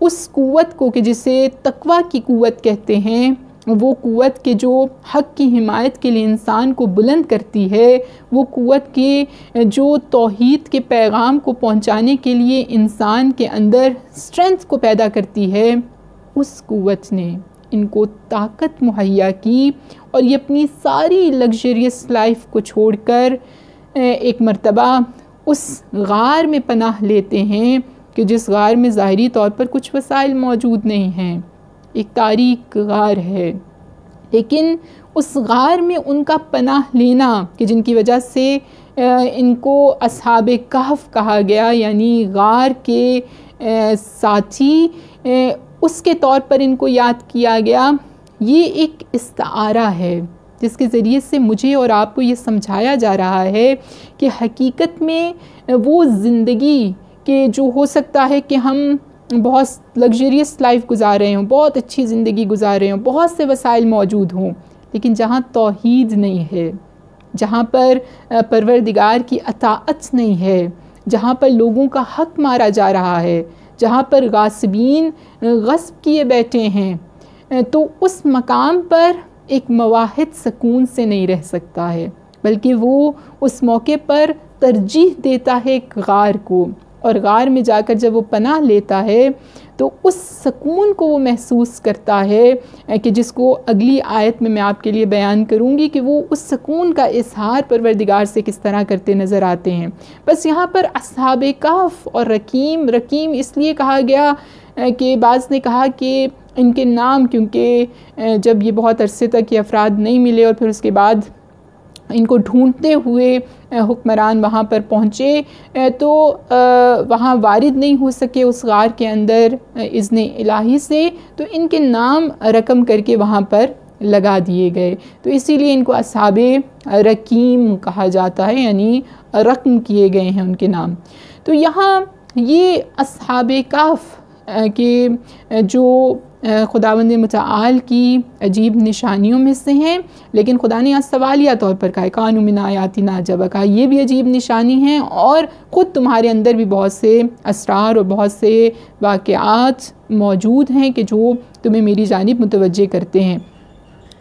اس قوت کو کہ جسے تقویٰ کی قوت کہتے ہیں، وہ قوت کے جو حق کی حمایت کے لیے انسان کو بلند کرتی ہے، وہ قوت کے جو توحید کے پیغام کو پہنچانے کے لیے انسان کے اندر اسٹرینتھ کو پیدا کرتی ہے، اس قوت نے ان کو طاقت مہیا کی اور یہ اپنی ساری لگژریس لائف کو چھوڑ کر ایک مرتبہ اس غار میں پناہ لیتے ہیں کہ جس غار میں ظاہری طور پر کچھ وسائل موجود نہیں ہیں، ایک تاریک غار ہے، لیکن اس غار میں ان کا پناہ لینا کہ جن کی وجہ سے ان کو اصحاب کہف کہا گیا، یعنی غار کے ساتھی، اس کے طور پر ان کو یاد کیا گیا، یہ ایک استعارہ ہے جس کے ذریعے سے مجھے اور آپ کو یہ سمجھایا جا رہا ہے کہ حقیقت میں وہ زندگی کہ جو ہو سکتا ہے کہ ہم بہت لگژریس لائف گزار رہے ہوں، بہت اچھی زندگی گزار رہے ہوں، بہت سے وسائل موجود ہوں، لیکن جہاں توحید نہیں ہے، جہاں پر پروردگار کی اطاعت نہیں ہے، جہاں پر لوگوں کا حق مارا جا رہا ہے، جہاں پر غاصبین غصب کیے بیٹھے ہیں، تو اس مقام پر ایک مواحد سکون سے نہیں رہ سکتا ہے، بلکہ وہ اس موقع پر ترجیح دیتا ہے ایک غار کو، اور غار میں جا کر جب وہ پناہ لیتا ہے تو اس سکون کو وہ محسوس کرتا ہے کہ جس کو اگلی آیت میں آپ کے لیے بیان کروں گی کہ وہ اس سکون کا اظہار پروردگار سے کس طرح کرتے نظر آتے ہیں۔ بس یہاں پر اصحاب کہف اور رقیم اس لیے کہا گیا کہ بعض نے کہا کہ ان کے نام، کیونکہ جب یہ بہت عرصے تک یہ افراد نہیں ملے اور پھر اس کے بعد ان کو ڈھونڈتے ہوئے حکمران وہاں پر پہنچے تو وہاں وارد نہیں ہو سکے اس غار کے اندر اذن الہی سے، تو ان کے نام رقم کر کے وہاں پر لگا دیے گئے، تو اسی لیے ان کو اصحاب رقیم کہا جاتا ہے، یعنی رقم کیے گئے ہیں ان کے نام۔ تو یہاں یہ اصحاب کہف کہ جو خداوند متعال کی عجیب نشانیوں میں سے ہیں، لیکن خدا نے یہاں سوالیہ طور پر کہا ہے کانوا من آیاتنا عجبا، کہا یہ بھی عجیب نشانی ہیں اور خود تمہارے اندر بھی بہت سے اسرار اور بہت سے واقعات موجود ہیں کہ جو تمہیں میری جانب متوجہ کرتے ہیں۔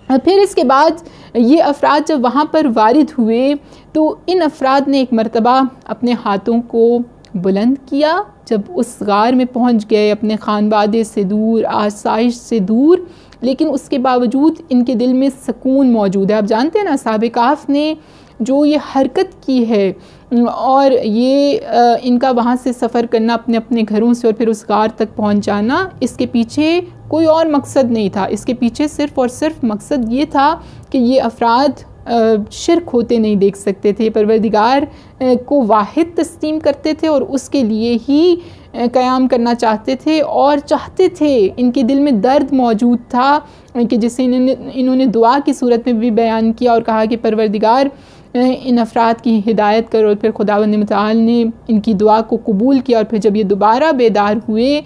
پھر اس کے بعد یہ افراد جب وہاں پر وارد ہوئے تو ان افراد نے ایک مرتبہ اپنے ہاتھوں کو بلند کیا، جب اس غار میں پہنچ گئے اپنے خانوادے سے دور، آسائش سے دور، لیکن اس کے باوجود ان کے دل میں سکون موجود ہے۔ آپ جانتے ہیں نا اصحاب کہف نے جو یہ حرکت کی ہے اور یہ ان کا وہاں سے سفر کرنا اپنے اپنے گھروں سے اور پھر اس غار تک پہنچ جانا، اس کے پیچھے کوئی اور مقصد نہیں تھا، اس کے پیچھے صرف اور صرف مقصد یہ تھا کہ یہ افراد شرک ہوتے نہیں دیکھ سکتے تھے، پروردگار کو واحد تسلیم کرتے تھے اور اس کے لیے ہی قیام کرنا چاہتے تھے، اور چاہتے تھے، ان کے دل میں درد موجود تھا کہ جسے انہوں نے دعا کی صورت میں بھی بیان کیا اور کہا کہ پروردگار ان افراد کی ہدایت کرو، اور پھر خداوند متعال نے ان کی دعا کو قبول کیا، اور پھر جب یہ دوبارہ بیدار ہوئے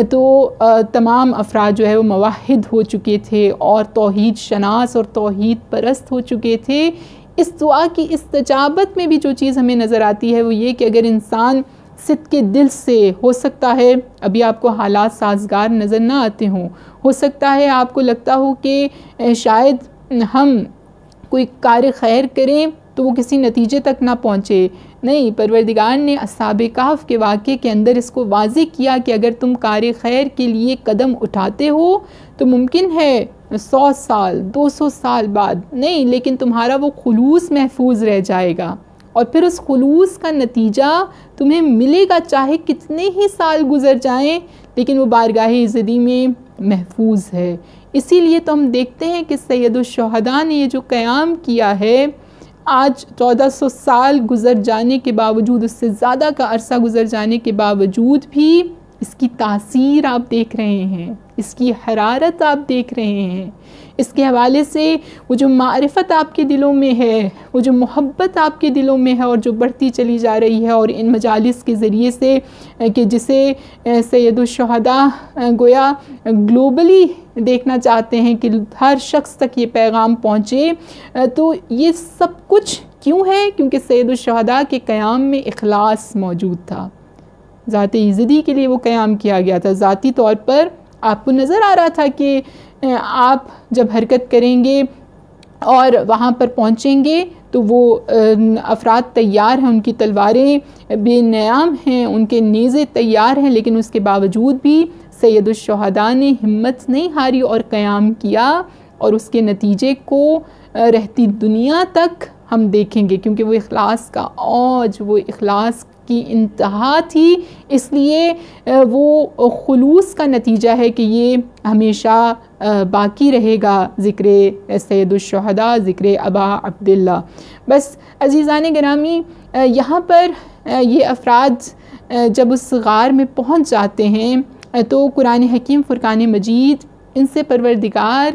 تو تمام افراد جو ہے وہ موحد ہو چکے تھے اور توحید شناس اور توحید پرست ہو چکے تھے۔ اس دعا کی استجابت میں بھی جو چیز ہمیں نظر آتی ہے وہ یہ کہ اگر انسان صدق کے دل سے، ہو سکتا ہے ابھی آپ کو حالات سازگار نظر نہ آتے ہوں، ہو سکتا ہے آپ کو لگتا ہو کہ شاید ہم کوئی کار خیر کریں تو وہ کسی نتیجے تک نہ پہنچے، نہیں، پروردگار نے اصحاب کہف کے واقعے کے اندر اس کو واضح کیا کہ اگر تم کار خیر کے لیے قدم اٹھاتے ہو تو ممکن ہے 100 سال 200 سال بعد نہیں، لیکن تمہارا وہ خلوص محفوظ رہ جائے گا، اور پھر اس خلوص کا نتیجہ تمہیں ملے گا، چاہے کتنے ہی سال گزر جائیں، لیکن وہ بارگاہ عزتی میں محفوظ ہے۔ اسی لیے تو ہم دیکھتے ہیں کہ سید الشہداء نے یہ جو قیام کیا ہے، آج 1400 سال گزر جانے کے باوجود، اس سے زیادہ کا عرصہ گزر جانے کے باوجود بھی اس کی تاثیر آپ دیکھ رہے ہیں، اس کی حرارت آپ دیکھ رہے ہیں، اس کے حوالے سے وہ جو معرفت آپ کے دلوں میں ہے، وہ جو محبت آپ کے دلوں میں ہے اور جو بڑھتی چلی جا رہی ہے، اور ان مجالس کے ذریعے سے کہ جسے سید الشہداء گویا گلوبلی دیکھنا چاہتے ہیں کہ ہر شخص تک یہ پیغام پہنچے، تو یہ سب کچھ کیوں ہے؟ کیونکہ سید الشہداء کے قیام میں اخلاص موجود تھا، ذات عزتی کے لیے وہ قیام کیا گیا تھا۔ ذاتی طور پر آپ کو نظر آ رہا تھا کہ آپ جب حرکت کریں گے اور وہاں پر پہنچیں گے تو وہ افراد تیار ہیں، ان کی تلواریں بے نیام ہیں، ان کے نیزے تیار ہیں، لیکن اس کے باوجود بھی سید الشہداء نے ہمت نہیں ہاری اور قیام کیا، اور اس کے نتیجے کو رہتی دنیا تک ہم دیکھیں گے، کیونکہ وہ اخلاص کا اوج، وہ اخلاص کی انتہا تھی، اس لیے وہ خلوص کا نتیجہ ہے کہ یہ ہمیشہ باقی رہے گا، ذکر سید الشہداء، ذکر ابا عبداللہ۔ بس عزیزان گرامی، یہاں پر یہ افراد جب اس غار میں پہنچ جاتے ہیں تو قرآن حکیم فرقان مجید ان سے پروردگار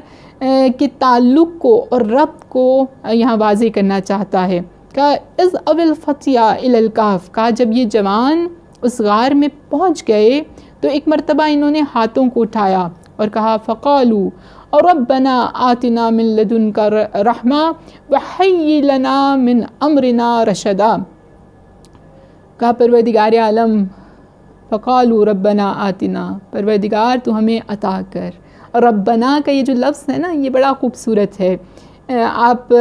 کے تعلق کو اور ربط کو یہاں واضح کرنا چاہتا ہے۔ کہ از اول فتیا الکاف، کا جب یہ جوان اس غار میں پہنچ گئے تو ایک مرتبہ انہوں نے ہاتھوں کو اٹھایا اور کہا فقالوا ربنا آتنا من لدنک رحمہ وہیئ لنا من امرنا رشدا، کہا پروردگار عالم، فقالوا ربنا آتنا، پروردگار تو ہمیں عطا کر۔ ربنا کا یہ جو لفظ ہے نا، یہ بڑا خوبصورت ہے۔ آپ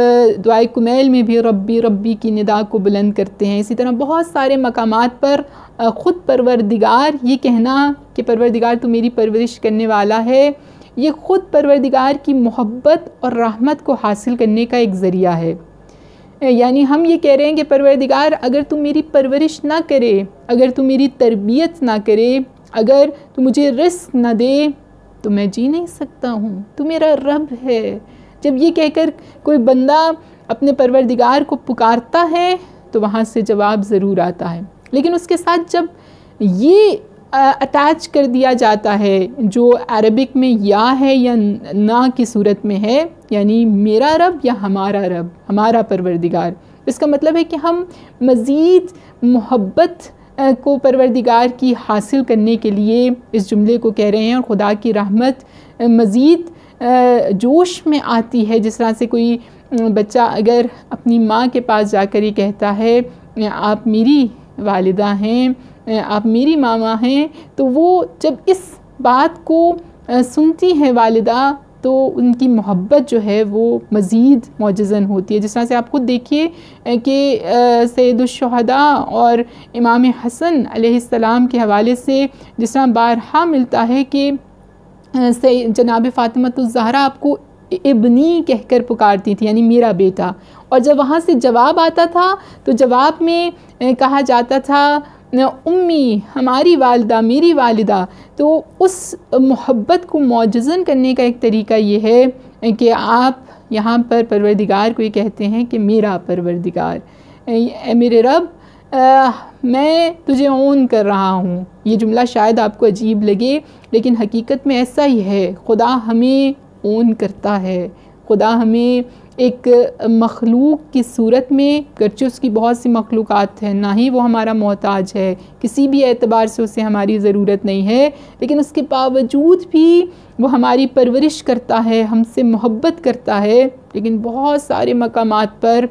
دعائے کمیل میں بھی ربی ربی کی ندا کو بلند کرتے ہیں، اسی طرح بہت سارے مقامات پر خود پروردگار یہ کہنا کہ پروردگار تو میری پرورش کرنے والا ہے، یہ خود پروردگار کی محبت اور رحمت کو حاصل کرنے کا ایک ذریعہ ہے۔ یعنی ہم یہ کہہ رہے ہیں کہ پروردگار اگر تو میری پرورش نہ کرے، اگر تو میری تربیت نہ کرے، اگر تو مجھے رزق نہ دے تو میں جی نہیں سکتا ہوں، تو میرا رب ہے۔ جب یہ کہہ کر کوئی بندہ اپنے پروردگار کو پکارتا ہے تو وہاں سے جواب ضرور آتا ہے، لیکن اس کے ساتھ جب یہ اٹیچ کر دیا جاتا ہے جو عربک میں یا ہے یا نا کی صورت میں ہے، یعنی میرا رب یا ہمارا رب، ہمارا پروردگار، اس کا مطلب ہے کہ ہم مزید محبت کو پروردگار کی حاصل کرنے کے لیے اس جملے کو کہہ رہے ہیں، اور خدا کی رحمت مزید جوش میں آتی ہے۔ جس طرح سے کوئی بچہ اگر اپنی ماں کے پاس جا کر یہ کہتا ہے آپ میری والدہ ہیں، آپ میری ماما ہیں، تو وہ جب اس بات کو سنتی ہے والدہ تو ان کی محبت جو ہے وہ مزید معجزن ہوتی ہے۔ جس طرح سے آپ خود دیکھیے کہ سید الشہداء اور امام حسن علیہ السلام کے حوالے سے جس طرح بارہا ملتا ہے کہ جناب فاطمۃ الزہرا آپ کو ابنی کہہ کر پکارتی تھی، یعنی میرا بیٹا، اور جب وہاں سے جواب آتا تھا تو جواب میں کہا جاتا تھا امی، ہماری والدہ، میری والدہ۔ تو اس محبت کو معجزن کرنے کا ایک طریقہ یہ ہے کہ آپ یہاں پر پروردگار کو یہ کہتے ہیں کہ میرا پروردگار، اے میرے رب، میں تجھے اون کر رہا ہوں۔ یہ جملہ شاید آپ کو عجیب لگے، لیکن حقیقت میں ایسا ہی ہے۔ خدا ہمیں اون کرتا ہے، خدا ہمیں ایک مخلوق کی صورت میں، گرچہ اس کی بہت سی مخلوقات ہیں، نہ ہی وہ ہمارا محتاج ہے، کسی بھی اعتبار سے اسے ہماری ضرورت نہیں ہے، لیکن اس کے باوجود بھی وہ ہماری پرورش کرتا ہے، ہم سے محبت کرتا ہے، لیکن بہت سارے مقامات پر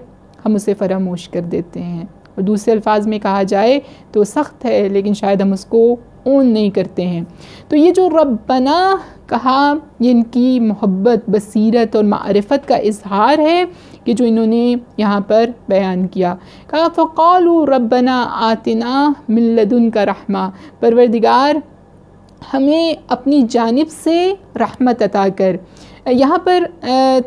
ہم اسے فراموش کر دیتے ہیں، اور دوسرے الفاظ میں کہا جائے تو سخت ہے، لیکن شاید ہم اس کو اون نہیں کرتے ہیں۔ تو یہ جو ربنا کہا، یہ ان کی محبت، بصیرت اور معرفت کا اظہار ہے کہ جو انہوں نے یہاں پر بیان کیا۔ کہا فقالوا ربنا آتنا من لدنک رحمہ، پروردگار ہمیں اپنی جانب سے رحمت عطا کر۔ یہاں پر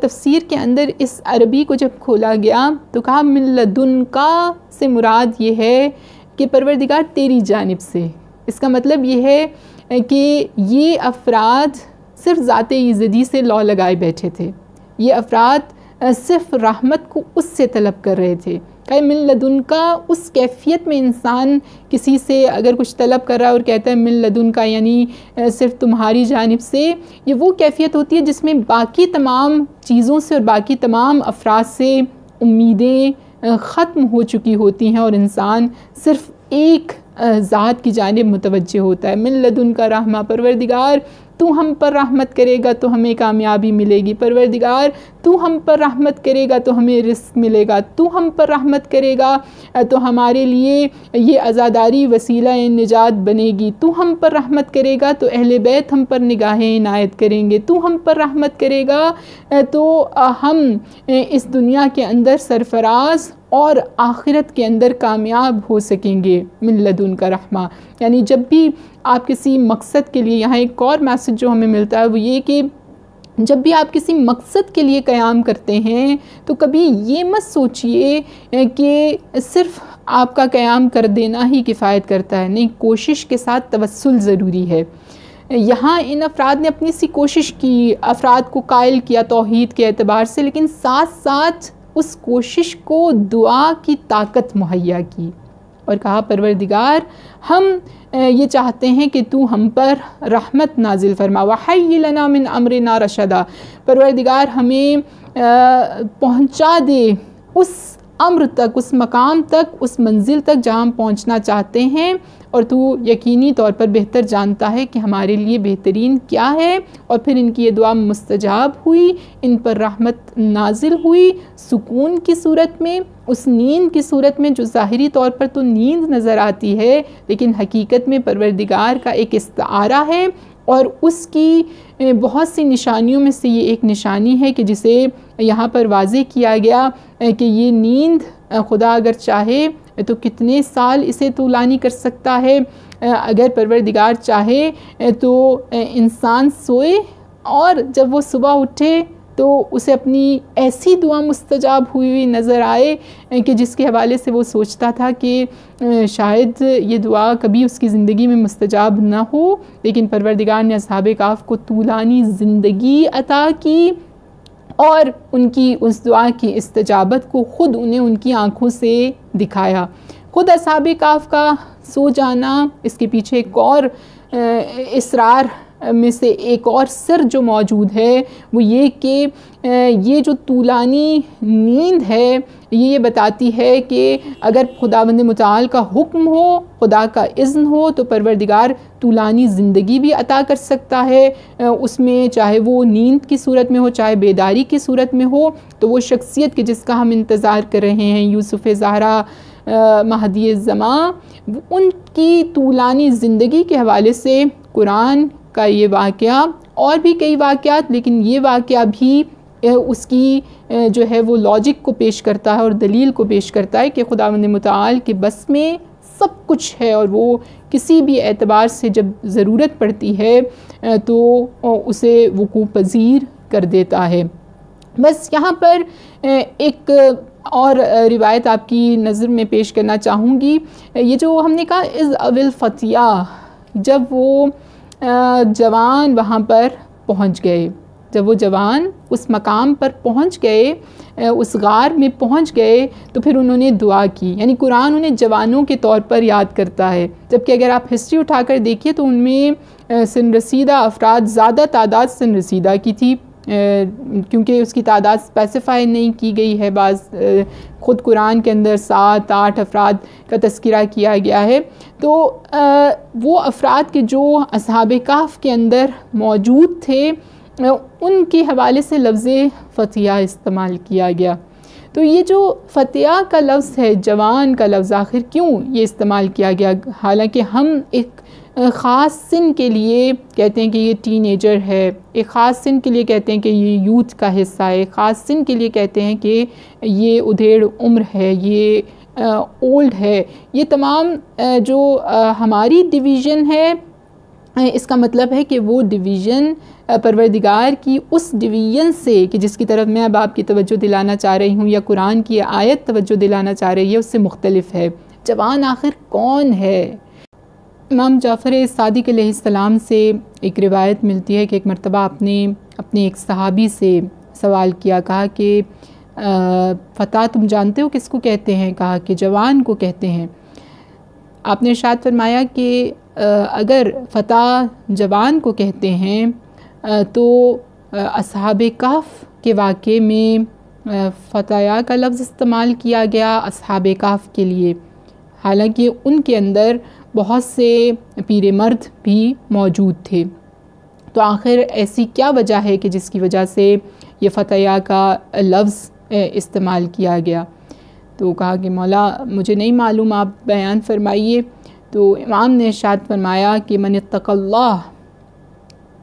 تفسیر کے اندر اس عربی کو جب کھولا گیا تو کہا من لدنک سے مراد یہ ہے کہ پروردگار تیری جانب سے۔ اس کا مطلب یہ ہے کہ یہ افراد صرف ذات ایزدی سے لو لگائے بیٹھے تھے، یہ افراد صرف رحمت کو اس سے طلب کر رہے تھے۔ کہ من لدنکا، اس کیفیت میں انسان کسی سے اگر کچھ طلب کر رہا ہے اور کہتا ہے من لدنکا یعنی صرف تمہاری جانب سے، یہ وہ کیفیت ہوتی ہے جس میں باقی تمام چیزوں سے اور باقی تمام افراد سے امیدیں ختم ہو چکی ہوتی ہیں، اور انسان صرف ایک ذات کی جانب متوجہ ہوتا ہے۔ من لدنکا رحمہ، پروردگار تو ہم پر رحمت کرے گا تو ہمیں کامیابی ملے گی، پروردگار تو ہم پر رحمت کرے گا تو ہمیں رزق ملے گا، تو ہم پر رحمت کرے گا تو ہمارے لیے یہ عزاداری وسیلہ نجات بنے گی، تو ہم پر رحمت کرے گا تو اہل بیت ہم پر نگاہیں عنایت کریں گے، تو ہم پر رحمت کرے گا تو ہم اس دنیا کے اندر سرفراز اور آخرت کے اندر کامیاب ہو سکیں گے۔ من لدنک رحمہ، یعنی جب بھی آپ کسی مقصد کے لیے، یہاں ایک اور میسج جو ہمیں ملتا ہے وہ یہ کہ جب بھی آپ کسی مقصد کے لیے قیام کرتے ہیں تو کبھی یہ مت سوچئے کہ صرف آپ کا قیام کر دینا ہی کفایت کرتا ہے، نہیں، کوشش کے ساتھ توسل ضروری ہے۔ یہاں ان افراد نے اپنی سی کوشش کی، افراد کو قائل کیا توحید کے اعتبار سے، لیکن ساتھ ساتھ اس کوشش کو دعا کی طاقت مہیا کی اور کہا پروردگار ہم یہ چاہتے ہیں کہ تو ہم پر رحمت نازل فرما، وحی لنا من امرنا رشدا، پروردگار ہمیں پہنچا دے اس امر تک، اس مقام تک، اس منزل تک جہاں ہم پہنچنا چاہتے ہیں، اور تو یقینی طور پر بہتر جانتا ہے کہ ہمارے لیے بہترین کیا ہے۔ اور پھر ان کی یہ دعا مستجاب ہوئی، ان پر رحمت نازل ہوئی سکون کی صورت میں، اس نیند کی صورت میں جو ظاہری طور پر تو نیند نظر آتی ہے لیکن حقیقت میں پروردگار کا ایک استعارہ ہے، اور اس کی بہت سی نشانیوں میں سے یہ ایک نشانی ہے کہ جسے یہاں پر واضح کیا گیا کہ یہ نیند خدا اگر چاہے تو کتنے سال اسے طولانی کر سکتا ہے۔ اگر پروردگار چاہے تو انسان سوئے اور جب وہ صبح اٹھے تو اسے اپنی ایسی دعا مستجاب ہوئی نظر آئے کہ جس کے حوالے سے وہ سوچتا تھا کہ شاید یہ دعا کبھی اس کی زندگی میں مستجاب نہ ہو، لیکن پروردگار نے اصحاب کہف کو طولانی زندگی عطا کی اور ان کی اس دعا کی استجابت کو خود انہیں ان کی آنکھوں سے دکھایا۔ خود اصحاب کہف کا سو جانا، اس کے پیچھے ایک اور اسرار میں سے ایک اور سر جو موجود ہے وہ یہ کہ یہ جو طولانی نیند ہے یہ بتاتی ہے کہ اگر خداوند متعال کا حکم ہو، خدا کا اذن ہو تو پروردگار طولانی زندگی بھی عطا کر سکتا ہے، اس میں چاہے وہ نیند کی صورت میں ہو چاہے بیداری کی صورت میں ہو۔ تو وہ شخصیت کہ جس کا ہم انتظار کر رہے ہیں، یوسف زہرا مہدی زماں، ان کی طولانی زندگی کے حوالے سے قرآن کا یہ واقعہ اور بھی کئی واقعات، لیکن یہ واقعہ بھی اس کی جو ہے وہ لاجک کو پیش کرتا ہے اور دلیل کو پیش کرتا ہے کہ خداوند متعال کے بس میں سب کچھ ہے اور وہ کسی بھی اعتبار سے جب ضرورت پڑتی ہے تو اسے وقوع پذیر کر دیتا ہے۔ بس یہاں پر ایک اور روایت آپ کی نظر میں پیش کرنا چاہوں گی۔ یہ جو ہم نے کہا از اول فتیہ، جب وہ جوان وہاں پر پہنچ گئے، جب وہ جوان اس مقام پر پہنچ گئے، اس غار میں پہنچ گئے تو پھر انہوں نے دعا کی، یعنی قرآن انہیں جوانوں کے طور پر یاد کرتا ہے، جبکہ اگر آپ ہسٹری اٹھا کر دیکھیے تو ان میں سن رسیدہ افراد زیادہ تعداد سن رسیدہ کی تھی، کیونکہ اس کی تعداد اسپیسیفائی نہیں کی گئی ہے، بعض خود قرآن کے اندر 7-8 افراد کا تذکرہ کیا گیا ہے۔ تو وہ افراد کے جو اصحاب کہف کے اندر موجود تھے ان کے حوالے سے لفظ فتیہ استعمال کیا گیا۔ تو یہ جو فتیہ کا لفظ ہے، جوان کا لفظ، آخر کیوں یہ استعمال کیا گیا؟ حالانکہ ہم ایک خاص سن کے لیے کہتے ہیں کہ یہ ٹین ایجر ہے، ایک خاص سن کے لیے کہتے ہیں کہ یہ یوتھ کا حصہ ہے، ایک خاص سن کے لیے کہتے ہیں کہ یہ ادھیڑ عمر ہے، یہ اولڈ ہے۔ یہ تمام جو ہماری ڈویژن ہے، اس کا مطلب ہے کہ وہ ڈویژن پروردگار کی اس ڈویژن سے کہ جس کی طرف میں اب آپ کی توجہ دلانا چاہ رہی ہوں یا قرآن کی آیت توجہ دلانا چاہ رہی ہے، اس سے مختلف ہے۔ جوان آخر کون ہے؟ امام جعفر صادق علیہ السلام سے ایک روایت ملتی ہے کہ ایک مرتبہ آپ نے اپنے ایک صحابی سے سوال کیا، کہا کہ فتح تم جانتے ہو کس کو کہتے ہیں؟ کہا کہ جوان کو کہتے ہیں۔ آپ نے ارشاد فرمایا کہ اگر فتح جوان کو کہتے ہیں تو اصحاب کہف کے واقعے میں فتایا کا لفظ استعمال کیا گیا اصحاب کہف کے لیے، حالانکہ ان کے اندر بہت سے پیر مرد بھی موجود تھے۔ تو آخر ایسی کیا وجہ ہے کہ جس کی وجہ سے یہ فتایا کا لفظ استعمال کیا گیا؟ تو کہا کہ مولا مجھے نہیں معلوم، آپ بیان فرمائیے۔ تو امام نے ارشاد فرمایا کہ من اتقى اللہ،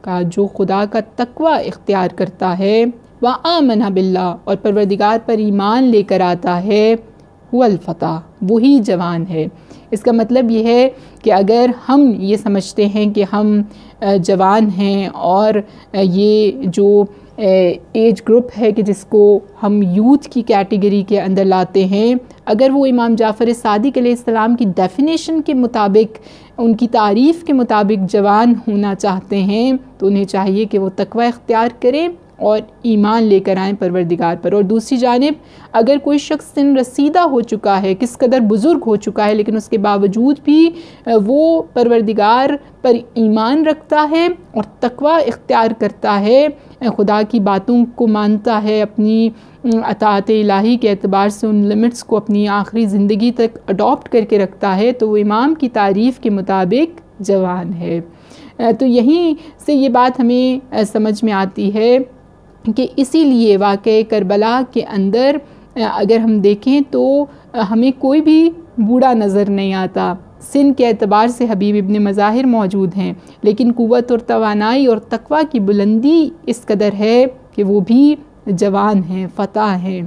کا جو خدا کا تقوی اختیار کرتا ہے، وآمن باللہ، اور پروردگار پر ایمان لے کر آتا ہے، هو الفتح، وہی جوان ہے۔ اس کا مطلب یہ ہے کہ اگر ہم یہ سمجھتے ہیں کہ ہم جوان ہیں اور یہ جو ایج گروپ ہے کہ جس کو ہم یوتھ کی کیٹیگری کے اندر لاتے ہیں، اگر وہ امام جعفر صادق علیہ السلام کی ڈیفینیشن کے مطابق، ان کی تعریف کے مطابق جوان ہونا چاہتے ہیں تو انہیں چاہیے کہ وہ تقوی اختیار کریں اور ایمان لے کر آئیں پروردگار پر۔ اور دوسری جانب اگر کوئی شخص سن رسیدہ ہو چکا ہے، کس قدر بزرگ ہو چکا ہے، لیکن اس کے باوجود بھی وہ پروردگار پر ایمان رکھتا ہے اور تقوی اختیار کرتا ہے، خدا کی باتوں کو مانتا ہے، اپنی اطاعت الہی کے اعتبار سے ان لمٹس کو اپنی آخری زندگی تک اڈاپٹ کر کے رکھتا ہے، تو وہ امام کی تعریف کے مطابق جوان ہے۔ تو یہیں سے یہ بات ہمیں سمجھ میں آتی ہے کہ اسی لیے واقعہ کربلا کے اندر اگر ہم دیکھیں تو ہمیں کوئی بھی بوڑھا نظر نہیں آتا۔ سن کے اعتبار سے حبیب ابن مظاہر موجود ہیں، لیکن قوت اور توانائی اور تقوی کی بلندی اس قدر ہے کہ وہ بھی جوان ہیں، فتح ہیں۔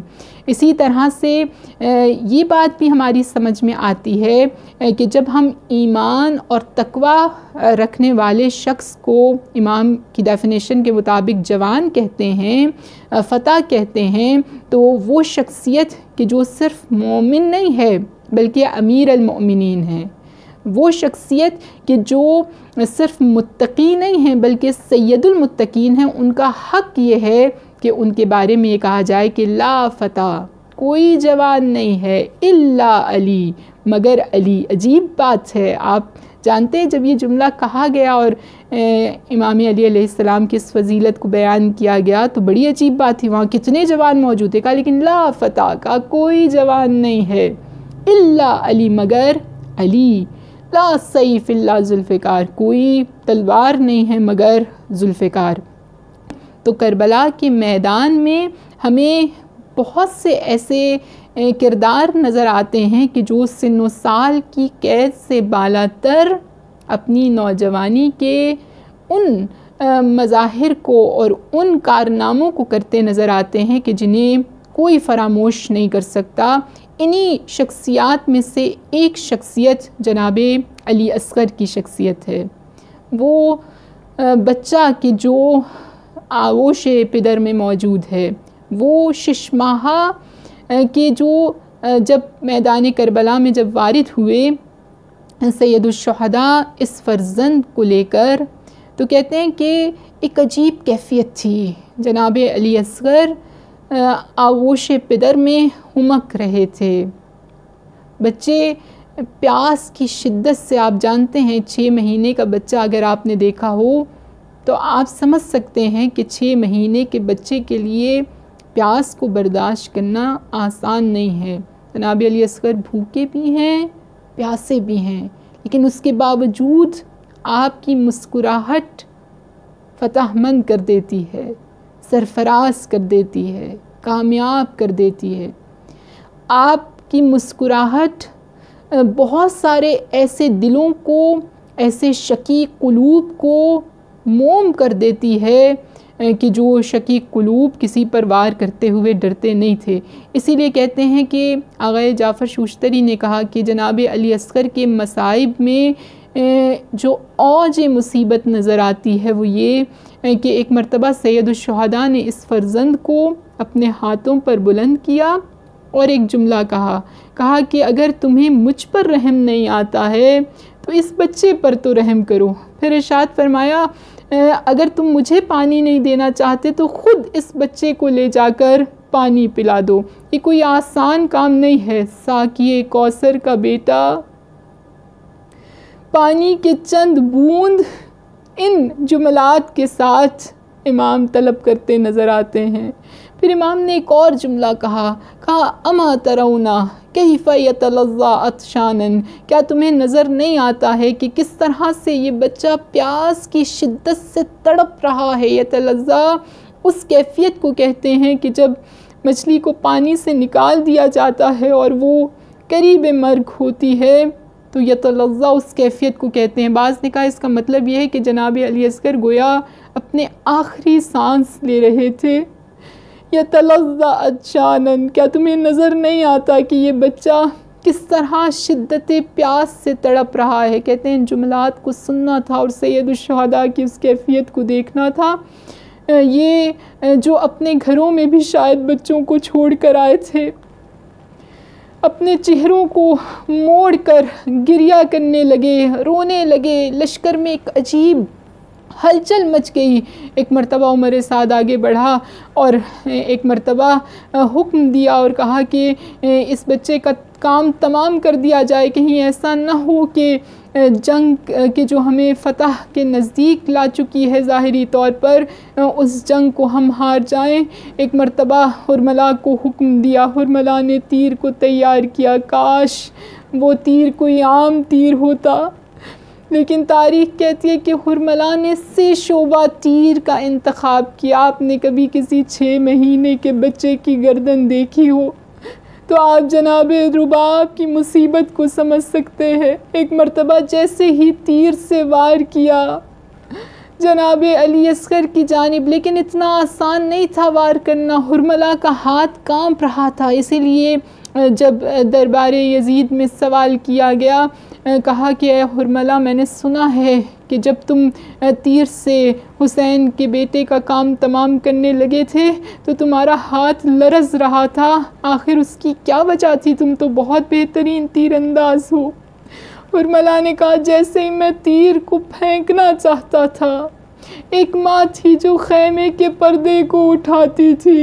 اسی طرح سے یہ بات بھی ہماری سمجھ میں آتی ہے کہ جب ہم ایمان اور تقوی رکھنے والے شخص کو امام کی ڈیفینیشن کے مطابق جوان کہتے ہیں، فتح کہتے ہیں، تو وہ شخصیت کہ جو صرف مومن نہیں ہے بلکہ امیر المؤمنین ہے، وہ شخصیت کہ جو صرف متقی نہیں ہیں بلکہ سید المتقین ہیں، ان کا حق یہ ہے کہ ان کے بارے میں یہ کہا جائے کہ لا فتح، کوئی جوان نہیں ہے الا علی، مگر علی۔ عجیب بات ہے، آپ جانتے ہیں جب یہ جملہ کہا گیا اور امام علی علیہ السلام کی اس فضیلت کو بیان کیا گیا تو بڑی عجیب بات تھی، وہاں کتنے جوان موجود تھے، کہا لیکن لا فتح کا کوئی جوان نہیں ہے الا علی، مگر علی۔ لا سیف الا ذوالفقار، کوئی تلوار نہیں ہے مگر ذوالفقار۔ تو کربلا کے میدان میں ہمیں بہت سے ایسے کردار نظر آتے ہیں کہ جو سن و سال کی قید سے بالا تر اپنی نوجوانی کے ان مظاہر کو اور ان کارناموں کو کرتے نظر آتے ہیں کہ جنہیں کوئی فراموش نہیں کر سکتا۔ انہی شخصیات میں سے ایک شخصیت جناب علی اصغر کی شخصیت ہے، وہ بچہ کہ جو آغوش پدر میں موجود ہے، وہ 6 ماہ کہ جو جب میدان کربلا میں جب وارد ہوئے سید الشہداء اس فرزند کو لے کر، تو کہتے ہیں کہ ایک عجیب کیفیت تھی، جناب علی اصغر آغوش پدر میں ہمک رہے تھے۔ بچے پیاس کی شدت سے، آپ جانتے ہیں 6 مہینے کا بچہ اگر آپ نے دیکھا ہو تو آپ سمجھ سکتے ہیں کہ 6 مہینے کے بچے کے لیے پیاس کو برداشت کرنا آسان نہیں ہے۔ جناب علی اصغر بھوکے بھی ہیں، پیاسے بھی ہیں، لیکن اس کے باوجود آپ کی مسکراہٹ فتح مند کر دیتی ہے، سرفراز کر دیتی ہے، کامیاب کر دیتی ہے۔ آپ کی مسکراہٹ بہت سارے ایسے دلوں کو، ایسے شقیق قلوب کو موم کر دیتی ہے کہ جو شقیق قلوب کسی پر وار کرتے ہوئے ڈرتے نہیں تھے۔ اسی لیے کہتے ہیں کہ آغا جعفر شوشتری نے کہا کہ جناب علی اصغر کے مصائب میں جو اوج مصیبت نظر آتی ہے وہ یہ کہ ایک مرتبہ سید الشہداء نے اس فرزند کو اپنے ہاتھوں پر بلند کیا اور ایک جملہ کہا کہ اگر تمہیں مجھ پر رحم نہیں آتا ہے تو اس بچے پر تو رحم کرو۔ پھر ارشاد فرمایا اگر تم مجھے پانی نہیں دینا چاہتے تو خود اس بچے کو لے جا کر پانی پلا دو، یہ کوئی آسان کام نہیں ہے۔ ساقی کوثر کا بیٹا پانی کے چند بوند ان جملات کے ساتھ امام طلب کرتے نظر آتے ہیں۔ پھر امام نے ایک اور جملہ کہا اما ترونا کیف یتلظی عطشانا، کیا تمہیں نظر نہیں آتا ہے کہ کس طرح سے یہ بچہ پیاس کی شدت سے تڑپ رہا ہے۔ یتلظی اس کیفیت کو کہتے ہیں کہ جب مچھلی کو پانی سے نکال دیا جاتا ہے اور وہ قریب مرگ ہوتی ہے تو یتلظی اس کیفیت کو کہتے ہیں۔ بعض نے کہا اس کا مطلب یہ ہے کہ جناب علی اصغر گویا اپنے آخری سانس لے رہے تھے۔ یتلظی عطشانا، کیا تمہیں نظر نہیں آتا کہ یہ بچہ کس طرح شدت پیاس سے تڑپ رہا ہے. کہتے ہیں جملات کو سننا تھا اور سید الشہداء کی اس کیفیت کو دیکھنا تھا. یہ جو اپنے گھروں میں بھی شاید بچوں کو چھوڑ کر آئے تھے، اپنے چہروں کو موڑ کر گریہ کرنے لگے، رونے لگے. لشکر میں ایک عجیب ہلچل مچ گئی. ایک مرتبہ عمر سعد آگے بڑھا اور ایک مرتبہ حکم دیا اور کہا کہ اس بچے کا کام تمام کر دیا جائے، کہیں ایسا نہ ہو کہ جنگ کہ جو ہمیں فتح کے نزدیک لا چکی ہے ظاہری طور پر، اس جنگ کو ہم ہار جائیں. ایک مرتبہ حرملہ کو حکم دیا، حرملہ نے تیر کو تیار کیا. کاش وہ تیر کوئی عام تیر ہوتا، لیکن تاریخ کہتی ہے کہ حرملہ نے 6 شعبہ تیر کا انتخاب کیا. آپ نے کبھی کسی 6 مہینے کے بچے کی گردن دیکھی ہو تو آپ جناب رباب کی مصیبت کو سمجھ سکتے ہیں. ایک مرتبہ جیسے ہی تیر سے وار کیا جناب علی اصغر کی جانب، لیکن اتنا آسان نہیں تھا وار کرنا. حرملہ کا ہاتھ کانپ رہا تھا. اسی لیے جب دربار یزید میں سوال کیا گیا، کہا کہ اے حرملہ، میں نے سنا ہے کہ جب تم تیر سے حسین کے بیٹے کا کام تمام کرنے لگے تھے تو تمہارا ہاتھ لرز رہا تھا، آخر اس کی کیا وجہ تھی؟ تم تو بہت بہترین تیر انداز ہو. حرملہ نے کہا جیسے ہی میں تیر کو پھینکنا چاہتا تھا، ایک ماں تھی جو خیمے کے پردے کو اٹھاتی تھی.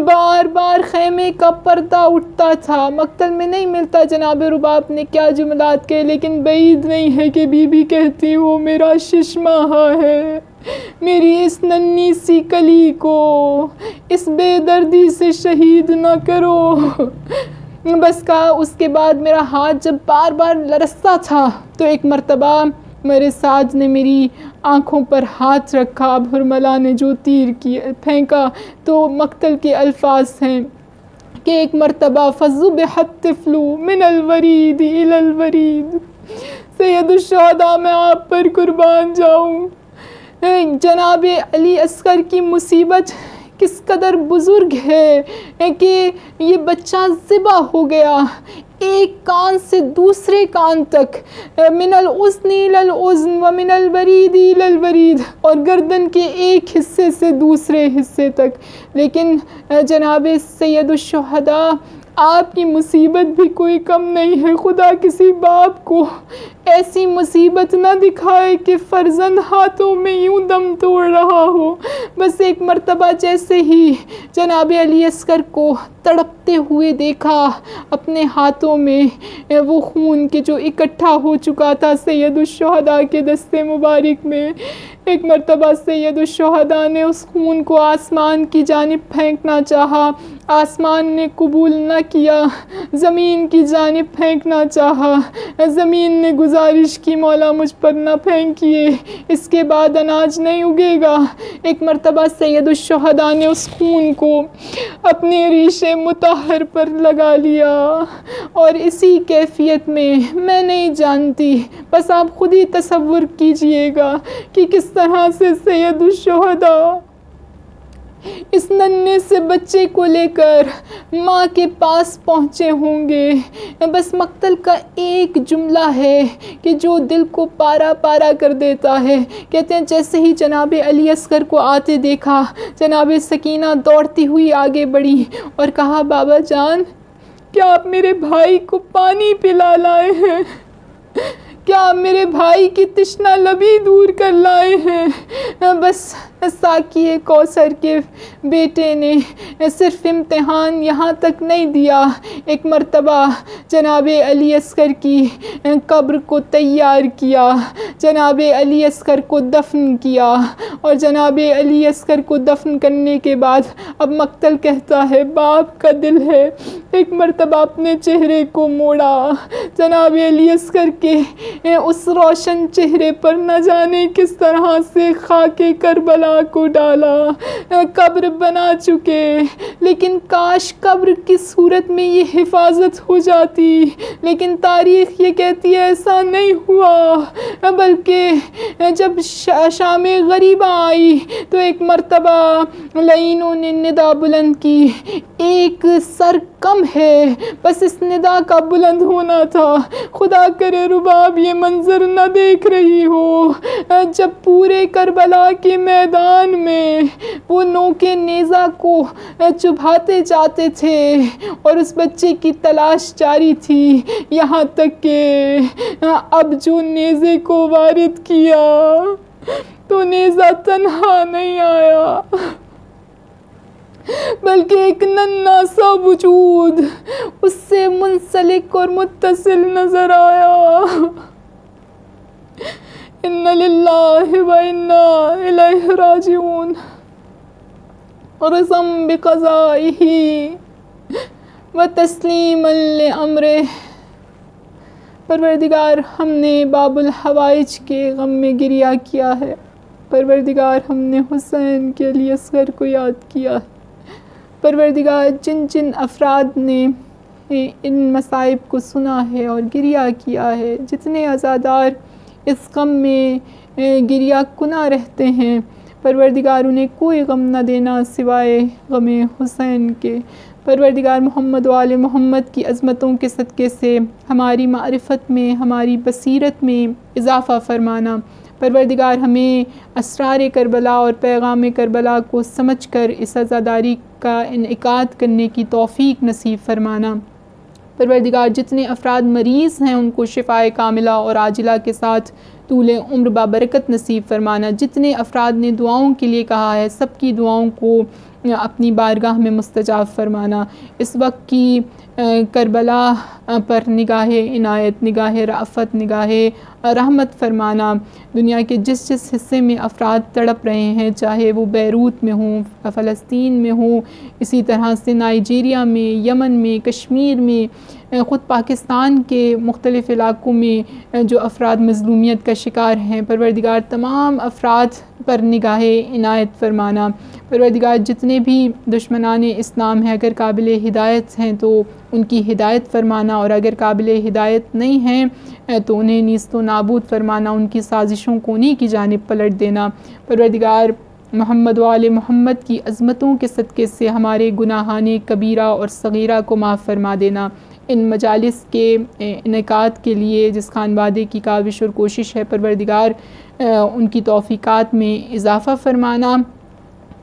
بار بار خیمے کا پردہ اٹھتا تھا. مقتل میں نہیں ملتا جناب رباب نے کیا جملات کہے، لیکن بعید نہیں ہے کہ بی بی کہتی وہ میرا 6 ماہا ہے، میری اس ننھی سی کلی کو اس بے دردی سے شہید نہ کرو. بس کہا. اس کے بعد میرا ہاتھ جب بار بار لرزتا تھا تو ایک مرتبہ میرے ساتھ نے میری آنکھوں پر ہاتھ رکھا. اب حرملہ نے جو تیر پھینکا تو مقتل کے الفاظ ہیں کہ ایک مرتبہ فَذُبِحَ الطِّفْلُ مِنَ الْوَرِيدِ إِلَى الْوَرِيدِ. سید الشہداء میں آپ پر قربان جاؤں. جناب علی اصغر کی مصیبت کس قدر بزرگ ہے کہ یہ بچہ ذبح ہو گیا، ایک کان سے دوسرے کان تک، من الاذن الی الاذن ومن الورید الی الورید، اور گردن کے ایک حصے سے دوسرے حصے تک. لیکن جناب سید الشہداء آپ کی مصیبت بھی کوئی کم نہیں ہے. خدا کسی باپ کو ایسی مصیبت نہ دکھائے کہ فرزند ہاتھوں میں یوں دم توڑ رہا ہو. بس ایک مرتبہ جیسے ہی جناب علی اصغر کو تڑپتے ہوئے دیکھا، اپنے ہاتھوں میں وہ خون کے جو اکٹھا ہو چکا تھا سید الشہداء کے دستے مبارک میں، ایک مرتبہ سید الشہداء نے اس خون کو آسمان کی جانب پھینکنا چاہا. آسمان نے قبول نہ کیا. زمین کی جانب پھینکنا چاہا. زمین نے گزارش کی مولا مجھ پر نہ پھینکیے، اس کے بعد اناج نہیں اگے گا. ایک مرتبہ سید الشہداء نے اس خون کو اپنے ریش مطہر پر لگا لیا، اور اسی کیفیت میں نہیں جانتی، بس آپ خود ہی تصور کیجئے گا کہ کس طرح سے سید الشہداء اس ننھے سے بچے کو لے کر ماں کے پاس پہنچے ہوں گے. بس مقتل کا ایک جملہ ہے کہ جو دل کو پارا پارا کر دیتا ہے. کہتے ہیں جیسے ہی جناب علی اصغر کو آتے دیکھا، جناب سکینہ دوڑتی ہوئی آگے بڑھی اور کہا بابا جان، کیا آپ میرے بھائی کو پانی پلا لائے ہیں؟ کیا آپ میرے بھائی کی تشنہ لبی دور کر لائے ہیں؟ بس ساقی کوثر کے بیٹے نے صرف امتحان یہاں تک نہیں دیا، ایک مرتبہ جناب علی اصغر کی قبر کو تیار کیا، جناب علی اصغر کو دفن کیا، اور جناب علی اصغر کو دفن کرنے کے بعد اب مقتل کہتا ہے باپ کا دل ہے، ایک مرتبہ اپنے چہرے کو موڑا، جناب علی اصغر کے اس روشن چہرے پر نہ جانے کس طرح سے خاک کربلا کو ڈالا. قبر بنا چکے، لیکن کاش قبر کی صورت میں یہ حفاظت ہو جاتی، لیکن تاریخ یہ کہتی ہے ایسا نہیں ہوا، بلکہ جب شام غریبہ آئی تو ایک مرتبہ لعینوں نے ندا بلند کی، ایک سر کم ہے، بس اس ندا کا بلند ہونا تھا۔ خدا کرے رباب یہ منظر نہ دیکھ رہی ہو جب پورے کربلا کے میدان میں وہ نوکے نیزہ کو چبھاتے جاتے تھے اور اس بچے کی تلاش جاری تھی، یہاں تک کہ اب جو نیزے کو وارد کیا تو نیزہ تنہا نہیں آیا بلکہ ایک ننھا سا وجود اس سے منسلک اور متصل نظر آیا۔ ان للہ و انا الیہ راجعون، رضا بقضائہ و تسلیما لامرہ۔ پروردگار ہم نے باب الحوائج کے غم میں گریہ کیا ہے، پروردگار ہم نے حسین کے علی اصغر کو یاد کیا ہے، پروردگار جن جن افراد نے ان مصائب کو سنا ہے اور گریہ کیا ہے، جتنے عزادار اس غم میں گریہ کنا رہتے ہیں، پروردگار انہیں کوئی غم نہ دینا سوائے غم حسین کے۔ پروردگار محمد و آل محمد کی عظمتوں کے صدقے سے ہماری معرفت میں، ہماری بصیرت میں اضافہ فرمانا۔ پروردگار ہمیں اسرار کربلا اور پیغام کربلا کو سمجھ کر اس عزاداری کا انعقاد کرنے کی توفیق نصیب فرمانا۔ پروردگار جتنے افراد مریض ہیں ان کو شفائے کاملہ اور عاجلہ کے ساتھ طول عمر بابرکت نصیب فرمانا۔ جتنے افراد نے دعاؤں کے لیے کہا ہے سب کی دعاؤں کو اپنی بارگاہ میں مستجاب فرمانا۔ اس وقت کی کربلا پر نگاہ عنایت، نگاہ رأفت، نگاہ رحمت فرمانا۔ دنیا کے جس جس حصے میں افراد تڑپ رہے ہیں، چاہے وہ بیروت میں ہوں، فلسطین میں ہوں، اسی طرح سے نائجیریا میں، یمن میں، کشمیر میں، خود پاکستان کے مختلف علاقوں میں جو افراد مظلومیت کا شکار ہیں، پروردگار تمام افراد پر نگاہ عنایت فرمانا۔ پروردگار جتنے بھی دشمنان اسلام ہیں اگر قابل ہدایت ہیں تو ان کی ہدایت فرمانا، اور اگر قابل ہدایت نہیں ہیں تو انہیں نیست و نابود فرمانا، ان کی سازشوں کو انہی کی جانب پلٹ دینا۔ پروردگار محمد و آل محمد کی عظمتوں کے صدقے سے ہمارے گناہان کبیرہ اور صغیرہ کو معاف فرما دینا۔ ان مجالس کے انعقاد کے لیے جس خانوادے کی کاوش اور کوشش ہے، پروردگار ان کی توفیقات میں اضافہ فرمانا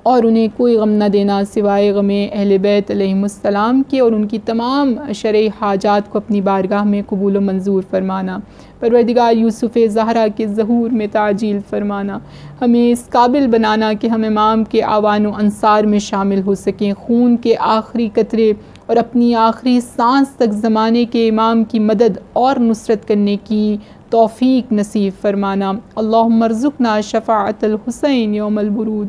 اور انہیں کوئی غم نہ دینا سوائے غم اہل بیت علیہم السلام کے، اور ان کی تمام شرعی حاجات کو اپنی بارگاہ میں قبول و منظور فرمانا۔ پروردگار یوسف زہرا کے ظہور میں تعجیل فرمانا، ہمیں اس قابل بنانا کہ ہم امام کے اعوان و انصار میں شامل ہو سکیں، خون کے آخری قطرے اور اپنی آخری سانس تک زمانے کے امام کی مدد اور نصرت کرنے کی توفیق نصیب فرمانا۔ اللہم ارزقنا شفاعت الحسین یوم الورود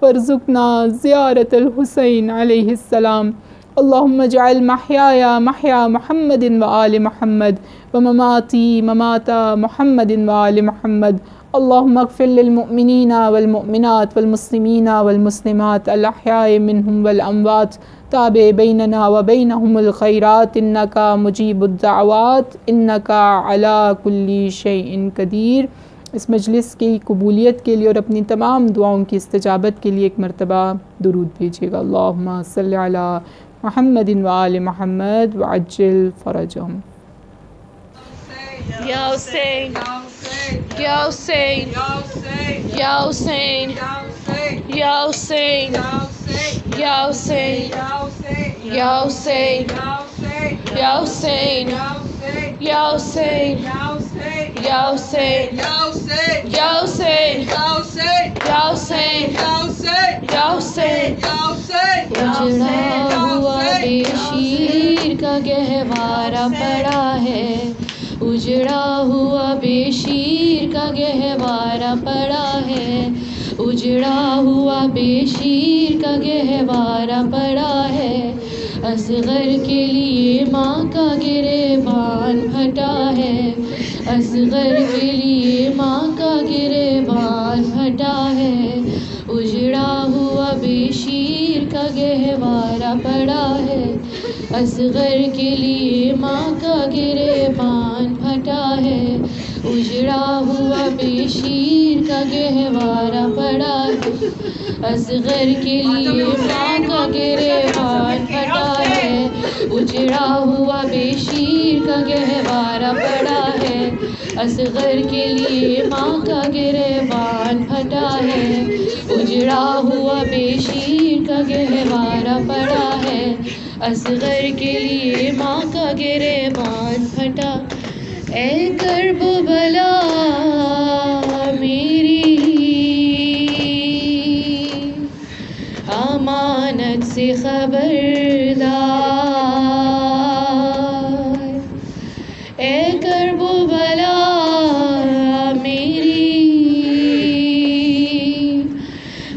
وارزقنا زیارت الحسین علیہ السلام۔ اللہم اجعل محیایا محیا محمد و آل محمد ومماتی ممات محمد و آل محمد۔ اللہم اغفر للمؤمنین والمؤمنات والمسلمین والمسلمات الاحیاء منہم والاموات، تابع بیننا وبینہم الخیرات، انکا مجیب الدعوات، انکا علی کل شیء قدیر۔ اس مجلس کی قبولیت کے لیے اور اپنی تمام دعاؤں کی استجابت کے لیے ایک مرتبہ درود بھیجیے گا۔ اللہم صلی علی محمد و آل محمد وعجل فرجہم۔ یا حسین، یا حسین، یا حسین، یا حسین، یا حسین، یا حسین، یا حسین، یا حسین، یا حسین، یا حسین، یا حسین، یا حسین۔ اجڑا ہوا بے شیر کا گہوارہ پڑا ہے، اجڑا ہوا بے شیر کا گہوارہ پڑا ہے، اجڑا ہوا بے شیر کا گہوارہ پڑا ہے۔ اصغر کے لیے ماں کا گریبان پھٹا ہے، اصغر کے لیے ماں کا گریبان پھٹا ہے، اجڑا ہوا بے شیر کا گہوارہ پڑا ہے، اصغر کے لیے ماں کا گریبان پھٹا ہے، اجڑا ہوا بے شیر کا گہوارہ پڑا ہے، اصغر کے لیے ماں کا گریبان پھٹا ہے، اجڑا ہوا بے شیر کا گہوارہ پڑا ہے، اصغر کے لیے ماں کا گریبان پھٹا ہے، اجڑا ہوا بے شیر کا گہوارہ پڑا ہے، اصغر کے لیے ماں کا گریبان پھٹا۔ اے کرب و بلا میری امانت سے خبردار، اے کرب و بلا میری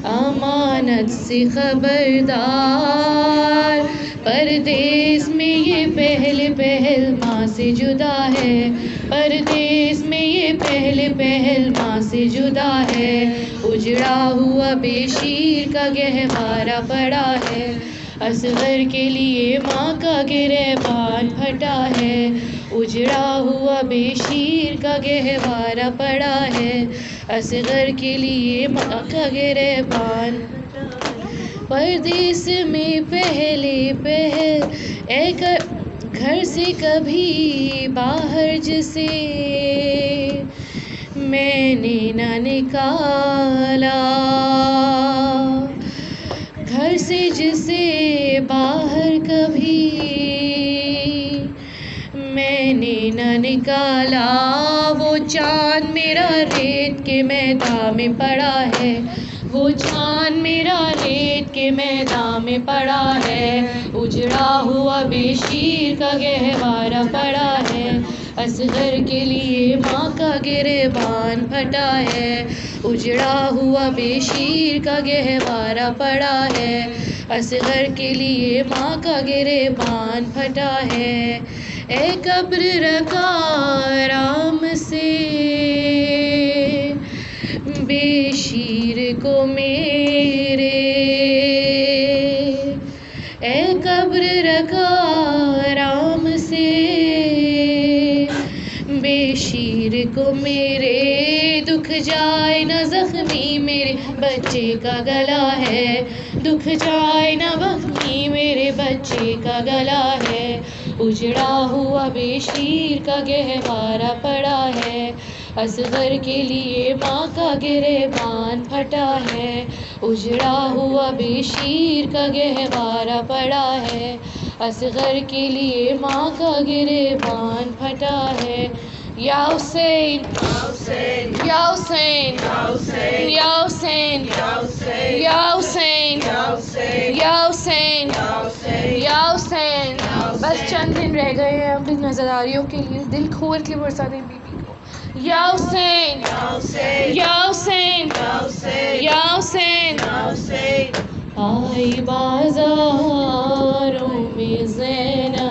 امانت سے خبردار، پردیس میں یہ پہل پہل ماں سے جدا ہے، پردیس میں یہ پہل ماں سے جدا ہے، اجڑا ہوا بے شیر کا گہوارہ پڑا ہے، اصغر کے لیے ماں کا گریبان پھٹا ہے، اجڑا ہوا بے شیر کا گہوارہ پڑا ہے، اصغر کے لیے ماں کا گریبان۔ پردیس میں پہلے پہل اے گھر سے کبھی باہر جسے میں نے نہ نکالا، گھر سے جسے باہر کبھی میں نے نہ نکالا، وہ چاند میرا ریت کے میدان میں پڑا ہے، وہ چاند میرا ریت کے میدان میں پڑا ہے، اجڑا ہوا بے شیر کا گہوارہ پڑا ہے، اصغر کے لیے ماں کا گریبان پھٹا ہے، اجڑا ہوا بے شیر کا گہوارہ پڑا ہے، اصغر کے لیے ماں کا گریبان پھٹا ہے۔ اے قبر رکھا آرام سے بے شیر کو میرے، اے قبر رکھا آرام سے بے شیر کو میرے، دکھ جائے نہ زخمی میرے بچے کا گلا ہے، دکھ جائے نہ زخمی میرے بچے کا گلا ہے، اجڑا ہوا بے شیر کا گہوارہ پڑا ہے، اصغر کے لیے ماں کا گریبان پھٹا ہے، اجڑا ہوا بے شیر کا گہوارہ پڑا ہے، اصغر کے لیے ماں کا گریبان پھٹا ہے۔ یا حسین یا حسین یا حسین یا حسین یا حسین یا حسین۔ بس چند دن رہ گئے ہیں اپنی نظرداریوں کے لیے، دل کھول کے برسا دیں بی بی کو۔ یا حسین یا حسین یا حسین۔ آئی بازاروں میں زینب،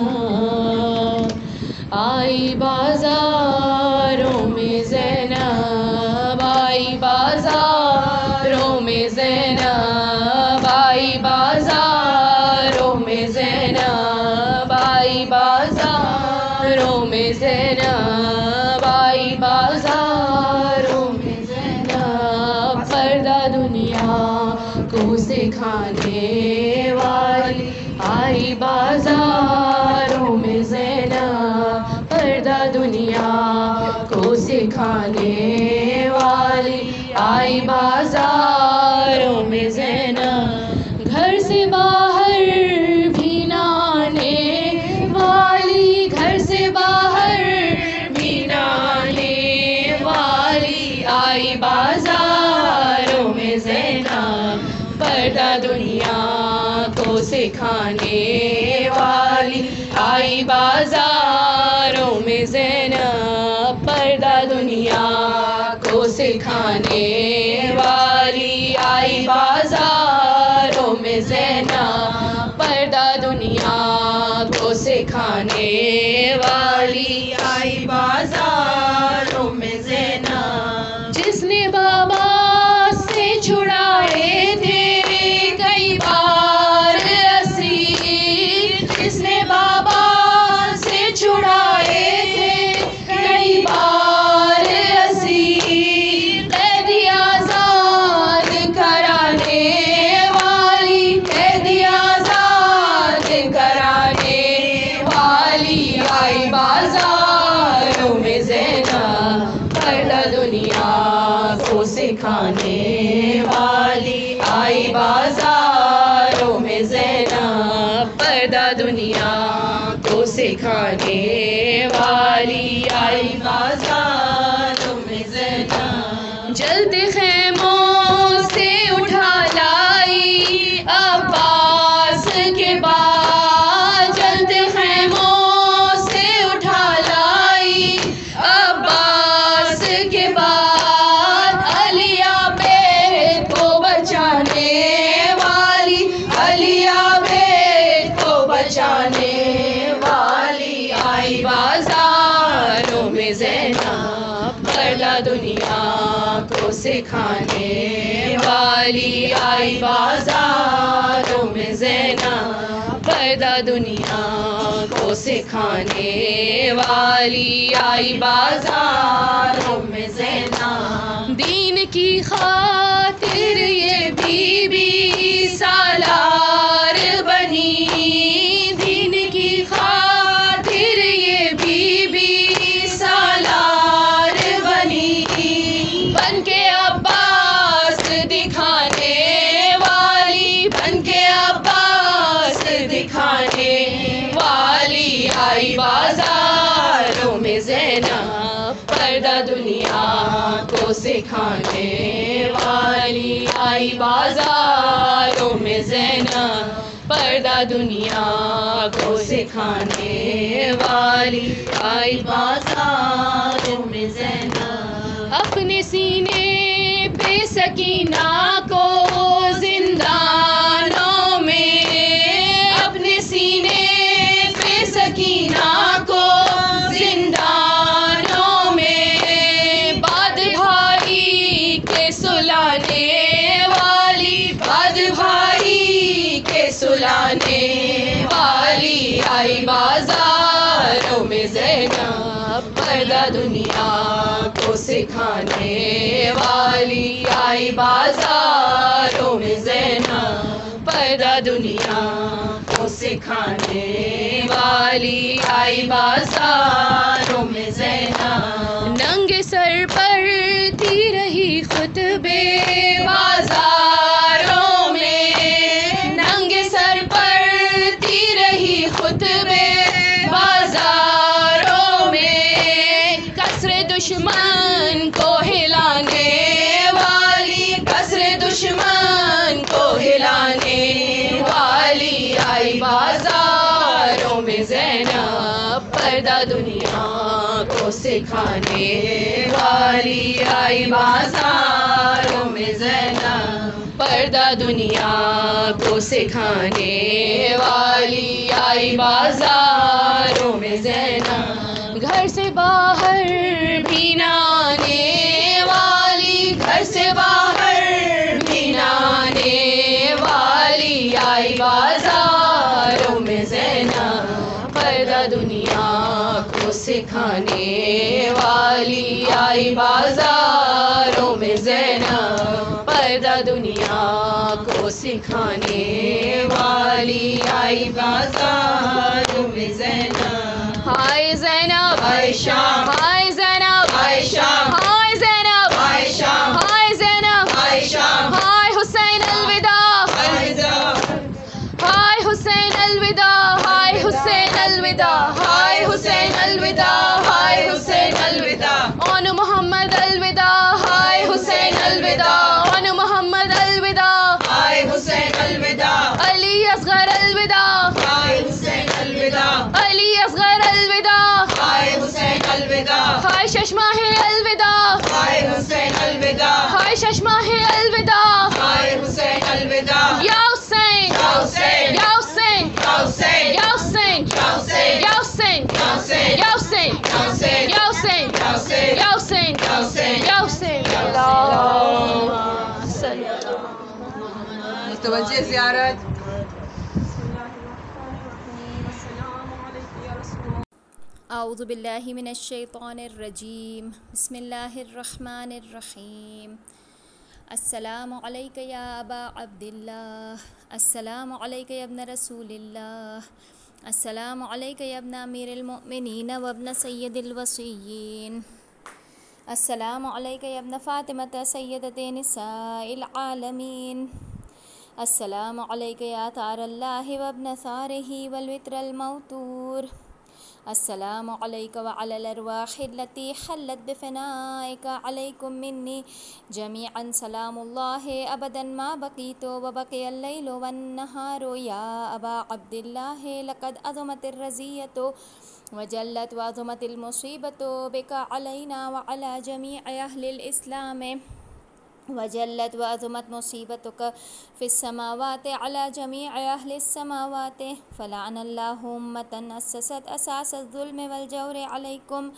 آئی بازاروں میں زینب، آئی بازاروں میں زینب، آئی بازاروں میں زینب، آئی بازاروں میں زینب، آئی بازاروں میں زینب، پردہ دنیا کو سکھانے والی آئی بازاروں میں زینب، پردہ دنیا کو سکھانے والی آئی بازاروں میں زینب، گھر سے باہر بھی نہ آنے والی، گھر سے باہر بھی نہ آنے والی آئی بازاروں میں زینب، پردہ دنیا کو سکھانے والی آئی بازاروں میں زینب، پردہ دنیا کو سکھانے والی آئی بازاروں میں زینب، پردہ دنیا کو سکھانے والی آئی بازاروں میں زینب، جس نے بابا سے چھڑائے تھے کئی بار اسیر، جس نے بابا سے چھڑائے تھے کئی بار اسیر، قیدی آزاد کرانے والی، قیدی آزاد کرانے دنیا کو سکھانے والی آئی بازاروں میں زینب، پردہ دنیا کو سکھانے والی آئی بازاروں میں زینب، جلد خیموں سے اٹھا لائی عباس کے بعد، جلد خیموں سے اٹھا لائی عباس کے بعد، علیہ بیت کو بچانے والی، علیہ بیت کو بچانے والی آئی بازاروں میں زینب، پردہ دنیا کو سکھانے والی آئی بازاروں میں زینب، پردہ دنیا کو سکھانے والی آئی بازاروں میں زینب، دین کی خاطر یہ بی بی سالار بنی، دین کی خاطر یہ بی بی سالار بنی، بن کے عباس دکھانے والی، بن کے عباس دکھانے والی آئی بازاروں میں زینب، پردہ دنیا کو سکھانے والی آئی بازاروں میں زینب، پردہ دنیا کو سکھانے والی آئی بازاروں میں زینب، اپنے سینے پہ سکینہ کو زندانوں میں، اپنے سینے پہ سکینہ کو زندانوں میں، باد بھائی کے سلانے والی، باد بھائی کے سلانے والی آئی بازاروں میں زینب، پردہ دنیا کو سکھانے والی آئی بازاروں میں زینب، پردہ دنیا کو سکھانے والی آئی بازاروں میں زینب، ننگے سر پڑھتی رہی خطبے بازاروں میں، ننگے سر پڑھتی رہی خطبے بازاروں میں، کسر دشمن کو ہلانے والی، کسر دشمن کو ہلانے والی آئی بازاروں میں زینب، پردہ دنیا کو سکھانے والی آئی بازاروں میں زینب، پردہ دنیا کو سکھانے والی آئی بازاروں میں زینب، گھر سے باہر بھی نہ آنے والی، گھر سے باہر بھی نہ آنے والی آئی بازاروں میں زینب، پردہ دنیا کو سکھانے والی آئی بازاروں میں زینب، پردہ دنیا کو سکھانے والی آئی بازاروں میں زینب، ہائے زینب عائشہ، ہائے زینب عائشہ، ہائے زینب عائشہ، ہائے زینب عائشہ، ہائے حسین الوداع، ہائے حسین الوداع، ہائے حسین الوداع، ہائے حسین الوداع، ہائے حسین الوداع، اون محمد الوداع، ہائے حسین الوداع، اون محمد الوداع، ہائے حسین الوداع، علی اصغر الوداع، ہائے حسین الوداع، علی اصغر الوداع، ہائے حسین الوداع، ہائے ششماہ الوداع، ہائے حسین الوداع، ہائے ششماہ الوداع، ہائے حسین الوداع، یا حسین یا حسین یا حسین یا حسین یا حسین یا حسین یا حسین یا حسین یا حسین یا حسین یا حسین یا حسین یا حسین یا حسین یا حسین، اللہم صلی متوجہ زیارت۔ اعوذ باللہ من الشیطان الرجیم، بسم اللہ الرحمن الرحیم، السلام علیک یا ابا عبداللہ، السلام علیک یا ابن رسول اللہ، السلام علیک یا ابن امیر المؤمنین و ابن سید الوصیین، السلام علیکہ یا ابن فاطمۃ سیدۃ نساء العالمین. السلام علیکہ یا طار اللہ وابن ثارہ والوتر الموتور. السلام علیکہ وعلی الارواح التي حلت بفنائک علیکم منی جمیعا سلام اللہ ابدا ما بقیت وبقی اللیل والنہار. یا ابا عبداللہ لقد عظمت الرزیۃ وجلت وعظمت المصیبۃ بک علینا وعلی جمیع اہل الاسلام وجلت وعظمت مصیبتک فی السماوات علی جمیع اہل السماوات. فلعن اللہ امة اسست اساس الظلم والجور علیکم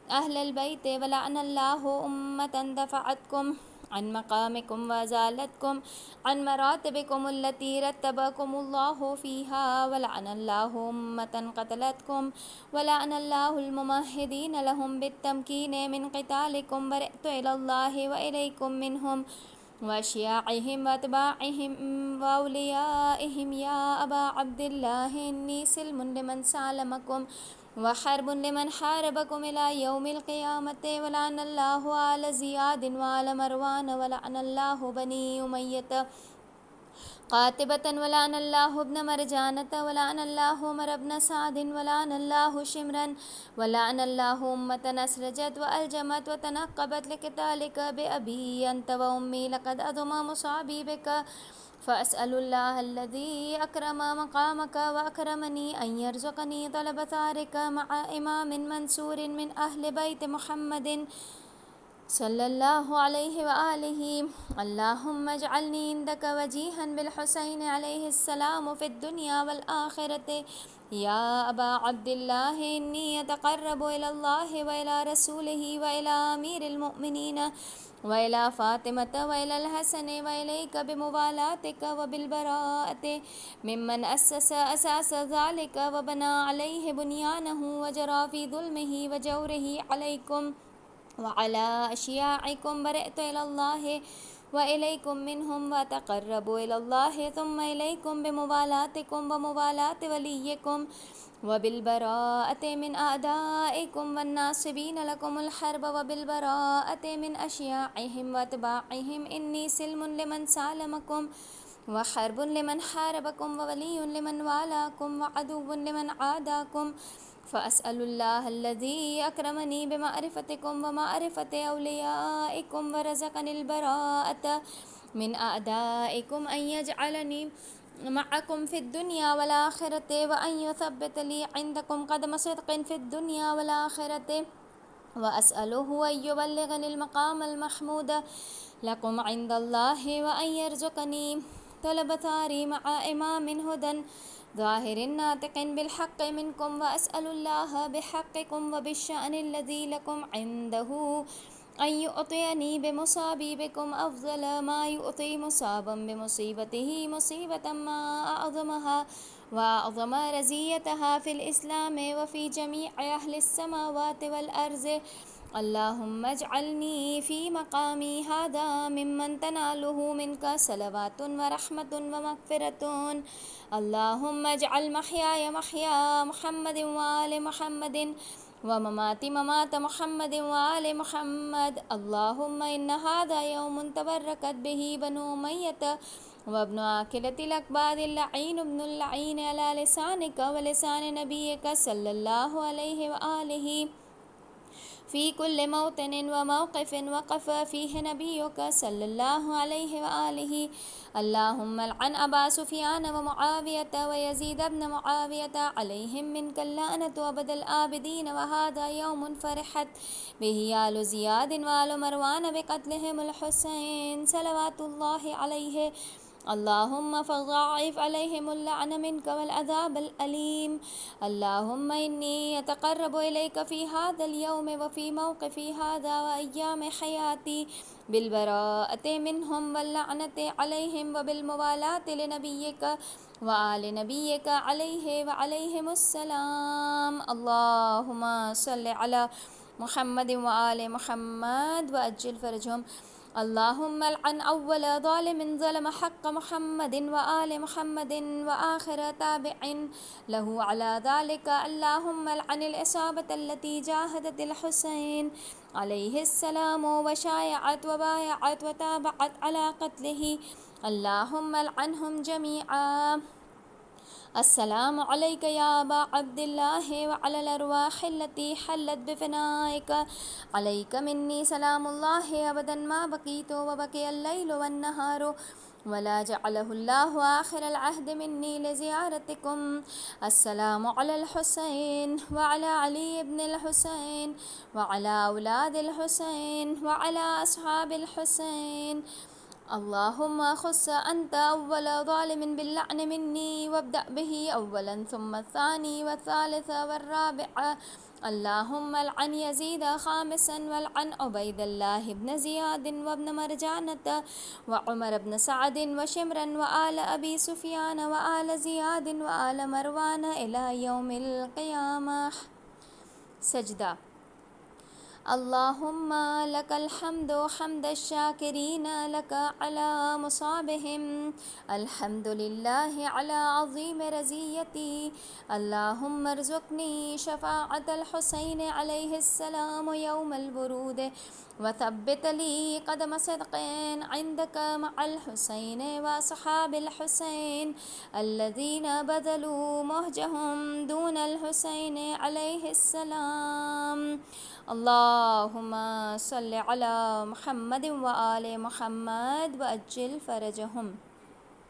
اہل البیت ولعن اللہ امة دفعتکم عن مقامکم وازالتکم عن مراتبکم التي رتبکم اللہ فیہا ولعن اللہ امة قتلتکم ولعن اللہ الممہدین لهم بالتمکین من قتالکم. برئت الی اللہ والیکم منہم واشیاعہم واتباعہم واولیائہم. یا ابا عبداللہ انی سلم لمن سالمکم وحرب لمن حاربکم الی یوم القیامۃ. ولعن اللہ آل زیاد وآل مروان ولعن اللہ بنی امیۃ قاتبۃ ولعن اللہ ابن مرجانۃ ولعن اللہ عمر ابن سعد ولعن اللہ شمرا ولعن اللہ امة اسرجت والجمت وتنقبت لقتالک بأبی انت وأمی لقد عظم مصابی بک. فأسأل اللہ الذی اکرم مقامک واکرمنی ان یرزقنی طلب ثارک مع امام منصور من اہل بیت محمد صلی اللہ علیہ وآلہ. اللہم اجعلنی عندک وجیہا بالحسین علیہ السلام فی الدنیا والآخرۃ. یا ابا عبداللہ انی اتقرب الی اللہ وإلی رسولہ وإلی امیر المؤمنین وإلی فاطمۃ وإلی الحسن وإلیک بموالاتک وبالبراءۃ ممن اسس اساس ذلک وبنى علیہ بنیانہ وجرى فی ظلمہ وجورہ علیکم وعلى أشياعكم. برئت إلى الله وإليكم منهم وأتقرب إلى الله ثم إليكم بموالاتكم وموالاة وليكم وبالبراءة من أعدائكم والناصبين لكم الحرب وبالبراءة من أشياعهم وأتباعهم. إني سلم لمن سالمكم وحرب لمن حاربكم وولي لمن والاكم وعدو لمن عاداكم. فأسأل الله الذي أكرمني بمعرفتكم ومعرفة أوليائكم ورزقني البراءة من أعدائكم أن يجعلني معكم في الدنيا والآخرة وأن يثبت لي عندكم قدم صدق في الدنيا والآخرة. وأسأله أن يبلغني المقام المحمود لكم عند الله وأن يرزقني طلب ثاري مع إمام هدى ظاهر ناطق بالحق منكم. وأسأل الله بحقكم وبالشأن الذي لكم عنده أن يعطيني بمصابي بكم أفضل ما يعطي مصابا بمصيبته مصيبة ما أعظمها وأعظم رزيتها في الإسلام وفي جميع أهل السماوات والأرض. اللهم اجعلني في مقامي هذا ممن تناله منك صلوات ورحمة ومغفرة. اللهم اجعل محياي محيا محمد وآل محمد ومماتي ممات محمد وآل محمد. اللهم إن هذا يوم تبركت به بنو أمية وابن عاقلة الأكباد اللعين ابن اللعين على لسانك ولسان نبيك صلى الله عليه وآله في كل موطن وموقف وقف فيه نبيك صلى الله عليه وآله. اللهم العن أبا سفيان ومعاوية ويزيد بن معاوية عليهم منك اللعنة أبد الآبدين. وهذا يوم فرحت به آل زياد وآل مروان بقتلهم الحسين صلوات الله عليه. اللهم فضاعف عليهم اللعن منك والعذاب الأليم. اللهم إني أتقرب إليك في هذا اليوم وفي موقفي هذا وأيام حياتي بالبراءة منهم واللعنة عليهم وبالموالاة لنبيك وآل نبيك عليه وعليهم السلام. اللهم صل على محمد وآل محمد وأجل فرجهم. اللهم العن أول ظالم ظلم حق محمد وآل محمد وآخر تابع له على ذلك. اللهم العن الإصابة التي جاهدت الحسين عليه السلام وشايعت وبايعت وتابعت على قتله. اللهم العنهم جميعا. السلام عليك يا أبا عبد الله وعلى الأرواح التي حلت بفنائك. عليك مني سلام الله أبدا ما بقيت وبقي الليل والنهار ولا جعله الله آخر العهد مني لزيارتكم. السلام على الحسين وعلى علي بن الحسين وعلى أولاد الحسين وعلى أصحاب الحسين. اللهم خص أنت أول ظالم باللعن مني وابدأ به أولا ثم الثاني والثالث والرابع. اللهم العن يزيد خامسا والعن عبيد الله بن زياد وابن مرجانة وعمر بن سعد وشمرا وآل أبي سفيان وآل زياد وآل مروان إلى يوم القيامة. سجدہ. اللهم لك الحمد حمد الشاكرين لك على مصابهم. الحمد لله على عظيم رزيتي. اللهم ارزقني شفاعة الحسين عليه السلام يوم الورود وثبت لي قدم صدق عندك مع الحسين وأصحاب الحسين الذين بذلوا مهجهم دون الحسين عليه السلام. اللهم صل على محمد وآل محمد وأجل فرجهم.